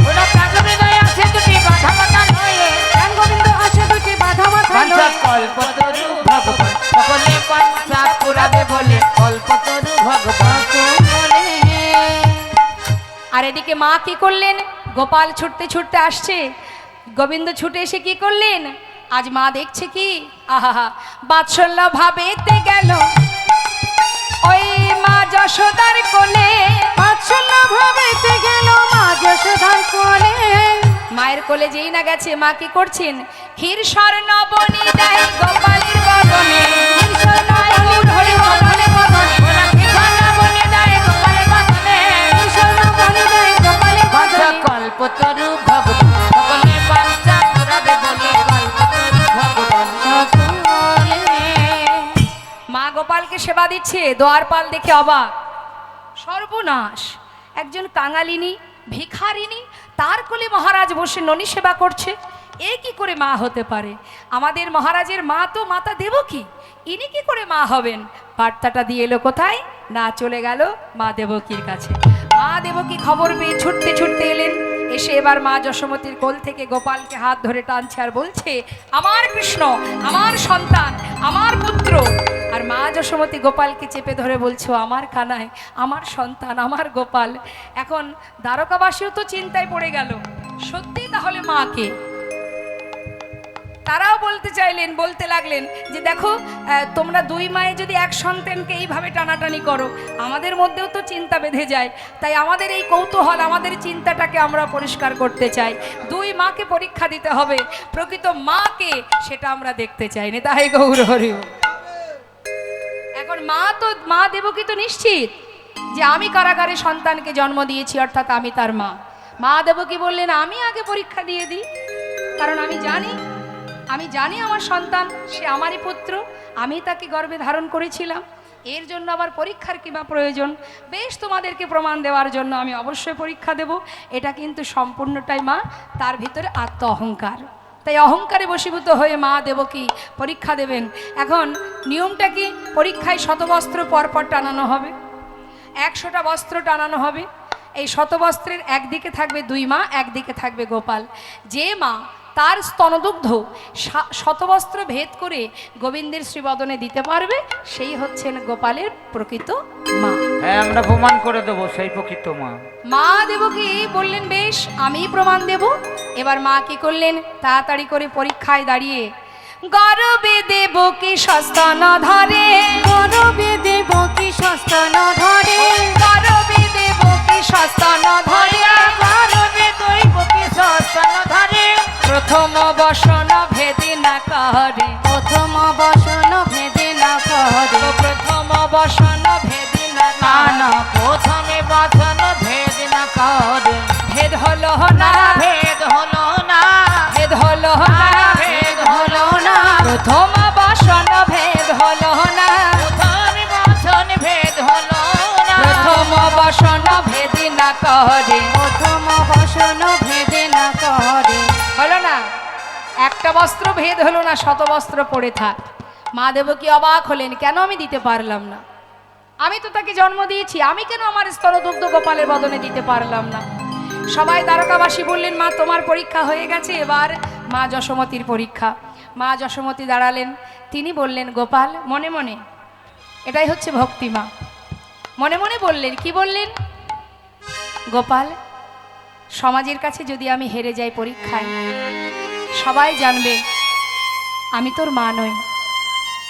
প্রাণ গোবিন্দ আসে দুটি বাধা মাথায় বাঞ্ছা লয়ে। কল্পতরু ভগবান সকলে বাঞ্ছা পুরাবে বলে কল্পতরু ভগবান আর এদিকে মা কি করলেন, গোপাল ছুটতে ছুটতে আসছে, গোবিন্দ ছুটে এসে কি করলেন, আজ মা দেখছে কি, আহা বাৎসল্য ভাবেতে গেল ওই মা যশোদার কোলে, বাৎসল্য ভাবেতে গেল মা যশোদার কোলে। মায়ের কোলে যেই না গেছে মা কি করছেন, ক্ষীর স্বর্ণ বনি দেয় গোপালের বদনে, ক্ষীর স্বর্ণ বনি হরি বদনে বদনে, দিচ্ছে, দোয়ারপাল দেখে অবাক, সর্বনাশ, একজন কাঙালিনী ভিখারিনী, তার কোলে মহারাজ বসে ননি সেবা করছে, এ কি করে মা হতে পারে? আমাদের মহারাজের মা তো মাতা দেবকী, ইনি কি করে মা হবেন? বার্তাটা দিয়ে এলো কোথায় না, চলে গেল মা দেবকীর কাছে। মা দেবকী খবর পেয়ে ছুটতে ছুটতে এলেন, এসে এবার মা যশোমতীর কোল থেকে গোপালকে হাত ধরে টানছে আর বলছে, আমার কৃষ্ণ, আমার সন্তান, আমার পুত্র। আর মা যশোমতী গোপালকে চেপে ধরে বলছো, আমার কানাই, আমার সন্তান, আমার গোপাল। এখন দ্বারকাবাসীও তো চিন্তায় পড়ে গেল, সত্যি তাহলে মাকে। তারাও বলতে লাগলেন যে দেখো, তোমরা দুই মায়ে যদি এক সন্তানকে এইভাবে টানাটানি করো, আমাদের মধ্যেও তো চিন্তা বেঁধে যায়। তাই আমাদের এই কৌতূহল, আমাদের চিন্তাটাকে আমরা পরিষ্কার করতে চাই। দুই মাকে পরীক্ষা দিতে হবে, প্রকৃত মাকে সেটা আমরা দেখতে চাই না। তাই গৌর হরি বল। এখন মা দেবকী তো নিশ্চিত যে আমি কারাগারে সন্তানকে জন্ম দিয়েছি, অর্থাৎ আমি তার মা। মা দেবকী বললেন, আমি আগে পরীক্ষা দিয়ে দিই, কারণ আমি জানি আমার সন্তান, সে আমারই পুত্র, আমি তাকে গর্ভে ধারণ করেছিলাম, এর জন্য আবার পরীক্ষার কিংবা প্রয়োজন? বেশ, তোমাদেরকে প্রমাণ দেওয়ার জন্য আমি অবশ্যই পরীক্ষা দেব। এটা কিন্তু সম্পূর্ণটাই মা, তার ভিতরে আত্ম অহংকার, তাই অহংকারে বশীভূত হয়ে মা দেবকী পরীক্ষা দেবেন। এখন নিয়মটা কি, পরীক্ষায় শতবস্ত্র পরপর টানানো হবে, 100টা বস্ত্র টানানো হবে। এই শতবস্ত্রের একদিকে থাকবে দুই মা, একদিকে থাকবে গোপাল। যে মা তার স্তনদুগ্ধ শতবস্ত্র ভেদ করে গোবিন্দের শ্রীবদনে দিতে পারবে, সেই হচ্ছেন গোপালের প্রকৃত মা। হ্যাঁ, আমরা প্রমাণ করে দেবো সেই প্রকৃত মা। মা দেবকী বললেন, বেশ, আমি প্রমাণ দেব। এবার মা কি করলেন, তাড়াতাড়ি করে পরীক্ষায় দাঁড়িয়ে গর্বে দেবকী সস্তন ধরে, গরবে দেবকী সস্তন ধরে, গর্বে দেবকী সস্তন ধরে, গর্বে দেবকী সস্তন ধরে, প্রথম বসন ভেদে না করে, প্রথম বসন ভেদে না করে, প্রথম বসন ভেদে না না প্রথমে বচন ভেদ না করে, ভেদ হলো না, ভেদ হলো না, ভেদ হলো না, ভেদ হলো না, প্রথম বসন ভেদ হলো না, প্রথমে বচন ভেদ হলো না, প্রথম বসন ভেদে না করে, প্রথম বসন ভেদে না করে। হলো না, একটা বস্ত্র ভেদ হলো না, শত বস্ত্র পড়ে থাক। মা দেবকী অবাক হলেন, কেন আমি দিতে পারলাম না? আমি তো তাকে জন্ম দিয়েছি, আমি কেন আমার স্তনদুগ্ধ গোপালের বদনে দিতে পারলাম না? সবাই দ্বারকাবাসী বললেন, মা তোমার পরীক্ষা হয়ে গেছে, এবার মা যশোমতীর পরীক্ষা। মা যশোমতী দাঁড়ালেন, তিনি বললেন, গোপাল, মনে মনে, এটাই হচ্ছে ভক্তি। মা মনে মনে বললেন, কি বললেন? গোপাল, সমাজের কাছে যদি আমি হেরে যাই পরীক্ষায়, সবাই জানবে আমি তোর মা নই,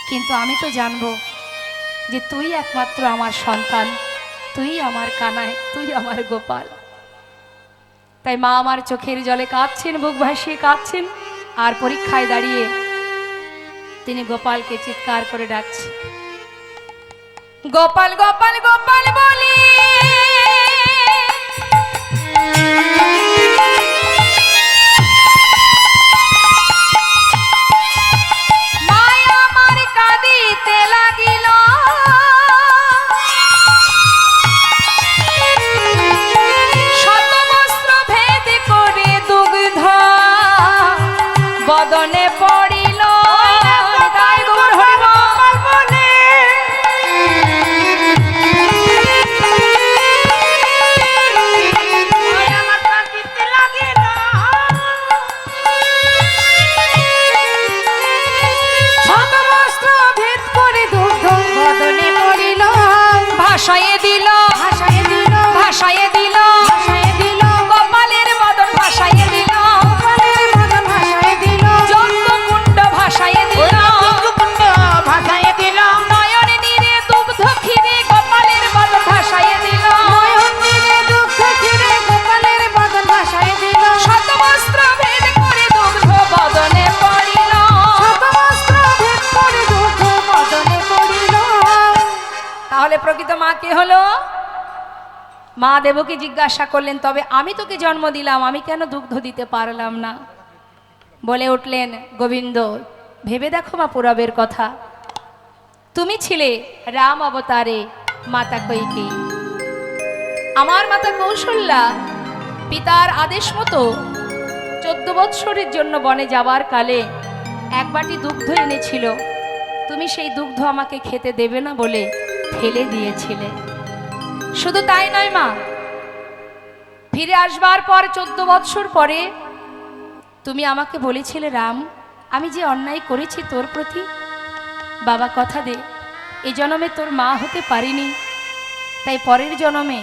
কিন্তু আমি তো জানবো যে তুই একমাত্র আমার সন্তান, তুই আমার কানাই, তুই আমার গোপাল। তাই মা আমার চোখের জলে কাঁদছেন, বুক ভাসিয়ে কাঁদছেন, আর পরীক্ষায় দাঁড়িয়ে তিনি গোপালকে চিৎকার করে ডাকছেন, গোপাল গোপাল গোপাল বলি, মায়া আমার কাঁদিতে লাগিল, শত বস্ত্র ভেদ করে দুগ্ধ বদনে পড়িল। তাই গৌর হরি বল বলে, মায়া আমার কাঁদিতে লাগিল, শত বস্ত্র ভেদ করে দুগ্ধ বদনে পড়িল, ভাসায়ে দিল, ভাসায় দিল, ভাসায়ে দিল, ভাসায় দিল, গোপালের বদন ভাসায়ে দিল, গোপালের বদন ভাসায় দিল, যজ্ঞকুণ্ড ভাসায়ে দিল, কুণ্ড ভাসায় দিল, নয়ন নীরে দুগ্ধ ক্ষীরে গোপালের বদন ভাসায়ে দিল, নয়ন নীরে দুগ্ধ ক্ষীরে গোপালের বদন ভাসায় দিল, শত বস্ত্র ভেদ করে দুগ্ধ বদনে পড়িল। শত বস্ত্র ভেদ করে দুগ্ধ বদনে পড়িল। তাহলে প্রকৃত মা কে হলো? মা দেবকী জিজ্ঞাসা করলেন, তবে আমি তোকে জন্ম দিলাম, আমি কেন দুগ্ধ দিতে পারলাম না? বলে উঠলেন, গোবিন্দ, ভেবে দেখো মা পুরবের কথা, তুমি ছিলে রাম অবতারে মাতা কৈকেয়ী। আমার মাতা কৌশল্যা পিতার আদেশ মতো 14 বৎসরের জন্য বনে যাবার কালে এক বাটি দুগ্ধ এনেছিল। তুমি সেই দুগ্ধ আমাকে খেতে দেবে না বলে ফেলে দিয়েছিলে। শুধু তাই নয় মা, ফিরে আসবার পর 14 বৎসর পরে তুমি আমাকে বলেছিলে, রাম আমি যে অন্যায় করেছি তোর প্রতি, বাবা কথা দে এ জন্মে তোর মা হতে পারিনি, তাই পরের জন্মে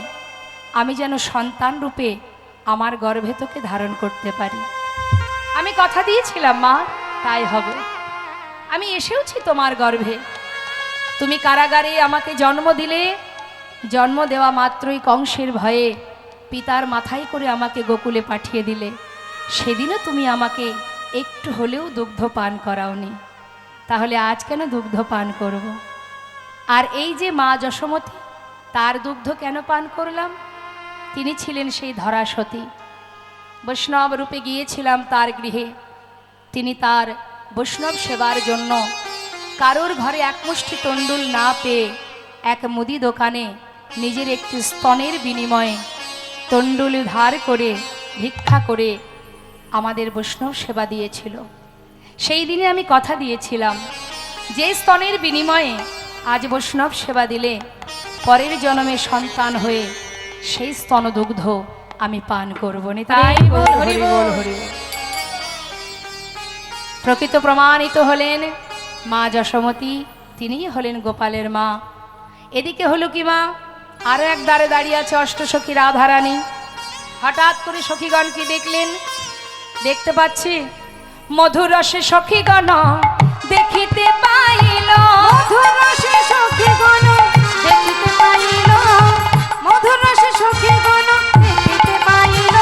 আমি যেন সন্তান রূপে আমার গর্ভে তোকে ধারণ করতে পারি। আমি কথা দিয়েছিলাম মা, তাই হবে। আমি এসেওছি তোমার গর্ভে। তুমি কারাগারে আমাকে জন্ম দিলে, জন্ম দেওয়া মাত্রই কংসের ভয়ে পিতার মাথায় করে আমাকে গোকুলে পাঠিয়ে দিলে। সেদিনও তুমি আমাকে একটু হলেও দুগ্ধ পান করাওনি, তাহলে আজ কেন দুগ্ধ পান করব? আর এই যে মা যশোমতী, তার দুগ্ধ কেন পান করলাম? তিনি ছিলেন সেই ধরাসতী। বৈষ্ণব রূপে গিয়েছিলাম তার গৃহে। তিনি তার বৈষ্ণব সেবার জন্য কারোর ঘরে এক মুষ্টি তণ্ডুল না পেয়ে এক মুদি দোকানে নিজের একটি স্তনের বিনিময়ে তণ্ডুল ধার করে ভিক্ষা করে আমাদের বৈষ্ণব সেবা দিয়েছিল। সেই দিনে আমি কথা দিয়েছিলাম, যে স্তনের বিনিময়ে আজ বৈষ্ণব সেবা দিলে পরের জন্মে সন্তান হয়ে সেই স্তনদুগ্ধ আমি পান করব না। তাই হরি বল হরি বল। প্রকৃত প্রমাণিত হলেন মা যশোমতী, তিনিই হলেন গোপালের মা। এদিকে হলো কি মা, আরো এক দ্বারে দাঁড়িয়ে আছে অষ্টসখী রাধারানী। হঠাৎ করে সখীগণ কি দেখলেন? দেখতে পাচ্ছি মধুর রসে সখীগণ দেখিতে পাইল, মধুর রসে সখীগণ দেখিতে পাইল, মধুর রসে সখীগণ দেখিতে পাইল।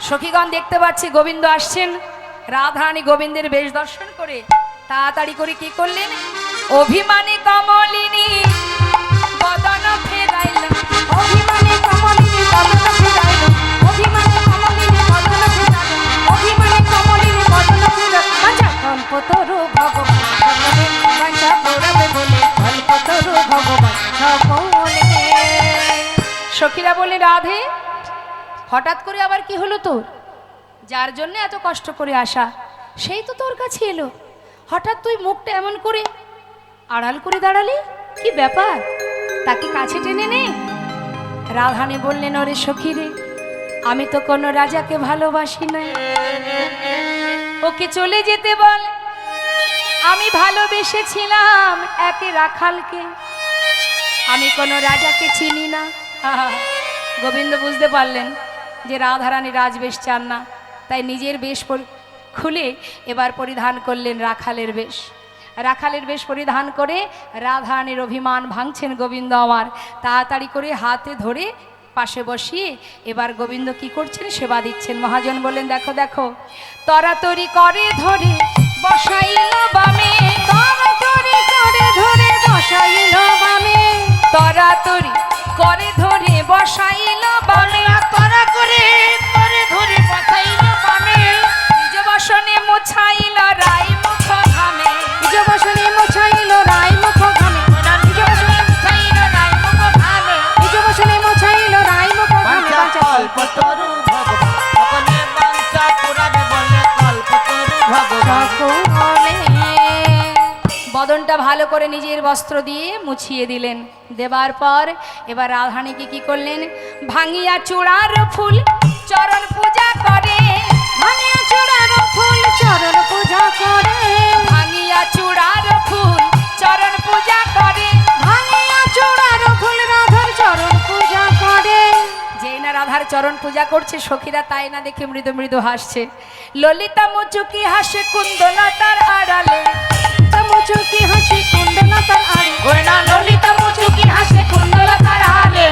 সখীগণ দেখতে পাচ্ছি গোবিন্দ আসছেন। রাধারানী গোবিন্দের বেশ দর্শন করে তাড়াতাড়ি করে কি করলেন? অভিমানী কমলিনী বদন ফেরাইল, অভিমানে কমলিনী বদন ফেরাইল, অভিমানে কমলিনী বদন ফেরাইল, অভিমানে কমলিনী বদন ফেরাইল। বাঁচা কল্পতরু ভগবান সকলে, বাঁচা পড়াবে বলে কল্পতরু ভগবান সকলে। সখীরা বলে, রাধে হঠাৎ করে আবার কি হলো তোর? যার জন্য এত কষ্ট করে আসা সেই তো তোর কাছে এলো, হঠাৎ তুই মুখটা এমন করে আড়াল করে দাঁড়ালি, কি ব্যাপার? তাকে কাছে টেনে নে। রাধারানী বললেন, ওরে সখী রে, আমি তো কোনো রাজাকে ভালোবাসি নাই, ওকে চলে যেতে বল। আমি ভালোবেসেছিলাম এক রাখালকে, আমি কোনো রাজাকে চিনি না। গোবিন্দ বুঝতে পারলেন যে রাধারানী রাজবেশ চান না, তাই নিজের বেশ খুলে এবার পরিধান করলেন রাখালের বেশ। রাখালের বেশ পরিধান করে রাধারানীর অভিমান ভাঙছেন গোবিন্দ আমার। তাড়াতাড়ি করে হাতে ধরে পাশে বসিয়ে এবার গোবিন্দ কি করছেন? সেবা দিচ্ছেন। মহাজন বললেন, দেখো দেখো, তরাতরি করে ধরে বসাইল বামে, তরাতরি করে ধরে বসাইল বামে, তরাতরি করে ধরে বসাইল বামে, তরা করে করে ধরে বসাইল বামে, নিজ বসনে মোছাইল রাই মুখ ঘামে, নিজ বসনে মোছাইল রাই মুখ ঘামে, নিজ বসনে মোছাইল রাই মুখ ঘামে, নিজ বসনে মোছাইল রাই মুখ ঘামে। বাঁচা কল্পতরু ভগবান সকলে, বাঞ্ছা পুরাবে বলে কল্পতরু ভগবান সকলে। বদনটা ভালো করে নিজের বস্ত্র দিয়ে মুছিয়ে দিলেন। দেবার পর এবার রাধারানীকে কি করলেন? ভাঙিয়া চূড়ার ফুল চরণ পূজা করে, ভাঙিয়া চূড়ার ফুল চরণ পূজা করে, ভাঙিয়া চূড়ার ফুল চরণ পূজা করে, ভাঙিয়া চূড়ার ফুল রাধার চরণ পূজা করে। যেই না রাধার চরণ পূজা করছে, সখীরা তাই না দেখে মৃদু মৃদু হাসছে। ললিতা মুচুকি হাসে কুন্দলতার আড়ালে, মুচুকি হাসি কুণ্ডলতার আড়ে, ওই না ললিতা মুচুকি হাসে কুণ্ডলতার আড়ে,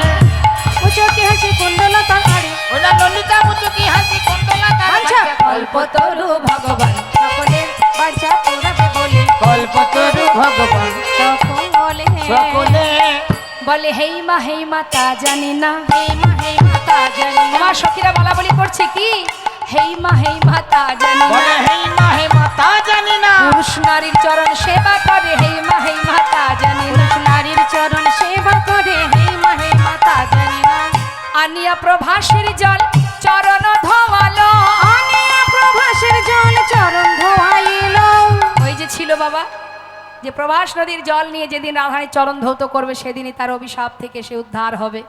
মুচুকি হাসি কুণ্ডলতার আড়ে। ওই না ললিতা মুচুকি হাসি কুণ্ডলতার বাঞ্ছা আড়ে, কল্পতরু ভগবান সকলের বাঞ্ছা পুরাবে বলে কল্পতরু ভগবান সকলে। সকলে। বলে, হেই মা তা জানি না। হে মা তা জানি না। আমার সখীরা বলা বলি করছে কি, হেই মা তা জানি না বলে হে মা তা জানি না পুরুষ নারীর চরণ সেবা করে হেই মা তা জানি না পুরুষ নারীর চরণ সেবা করে হে মা তা জানি না আনিয়া প্রভাসের জল চরণ ধোয়ালো আনিয়া প্রভাসের জল চরণ ধোয়াইল ওই যে ছিল বাবা যে প্রভাস নদীর জল নিয়ে যেদিন রাধারানী চরণ ধৌত করবে সেদিনই তার অভিশাপ থেকে সে উদ্ধার হবে।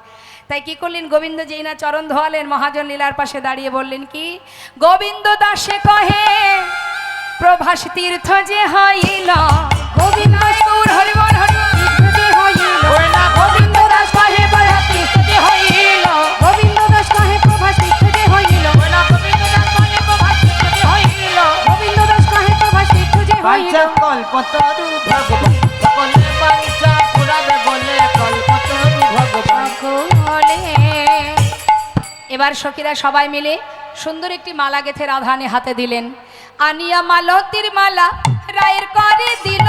তাই কি করলেন গোবিন্দ যেই না চরণ ধোয়ালেন মহাজন লীলার পাশে দাঁড়িয়ে বললেন কি গোবিন্দ দাসে কহে প্রভাস তীর্থ যে হইল গোবিন্দ গৌর হরি বল হরি যে হইল ওই না গোবিন্দ দাস কহে প্রভাস তীর্থ যে হইল গোবিন্দ দাস কহে প্রভাস তীর্থ যে হইল ওই না গোবিন্দদাস বলে প্রভাস তীর্থ যে হইল গোবিন্দ দাস কহে প্রভাস তীর্থ যে হইল বাঞ্ছা কল্পতরু ভগবান সকলে বাঞ্ছা পুরাবে বলে কল্পতরু ভগবান সকলে এবার সখীরা সবাই মিলে সুন্দর একটি মালা গেথে রাধারানী হাতে দিলেন আনিয়া মালতির মালা রায়ের করে দিল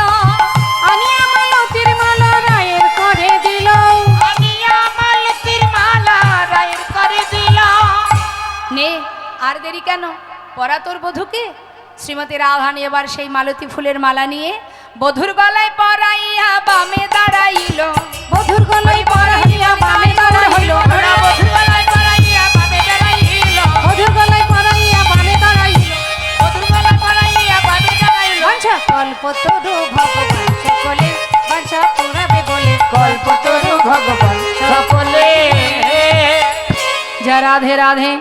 আনিয়া মালতির মালা রায়ের করে দিল আনিয়া মালতির মালা রায়ের করে দিল নে আর দেরি কেন পরা তোর বধূকে শ্রীমতী রাধারানী এবার সেই মালতী ফুলের মালা নিয়ে বধূর গলায় পরাইয়া বামে দাঁড়াইল বধুর গলায় পরাইয়া বামে দাঁড়াইল ওরা বধূ গলায় পরাইয়া বামে দাঁড়াইল বধুর গলায় পরাইয়া বামে দাঁড়াইল বধূ গলায় পরাইয়া বামে দাঁড়াইল বাঞ্ছা কল্পতরু ভগবান সকলে বাঞ্ছা পুরাবে বলে কল্পতরু ভগবান সকলে যা রাধে রাধে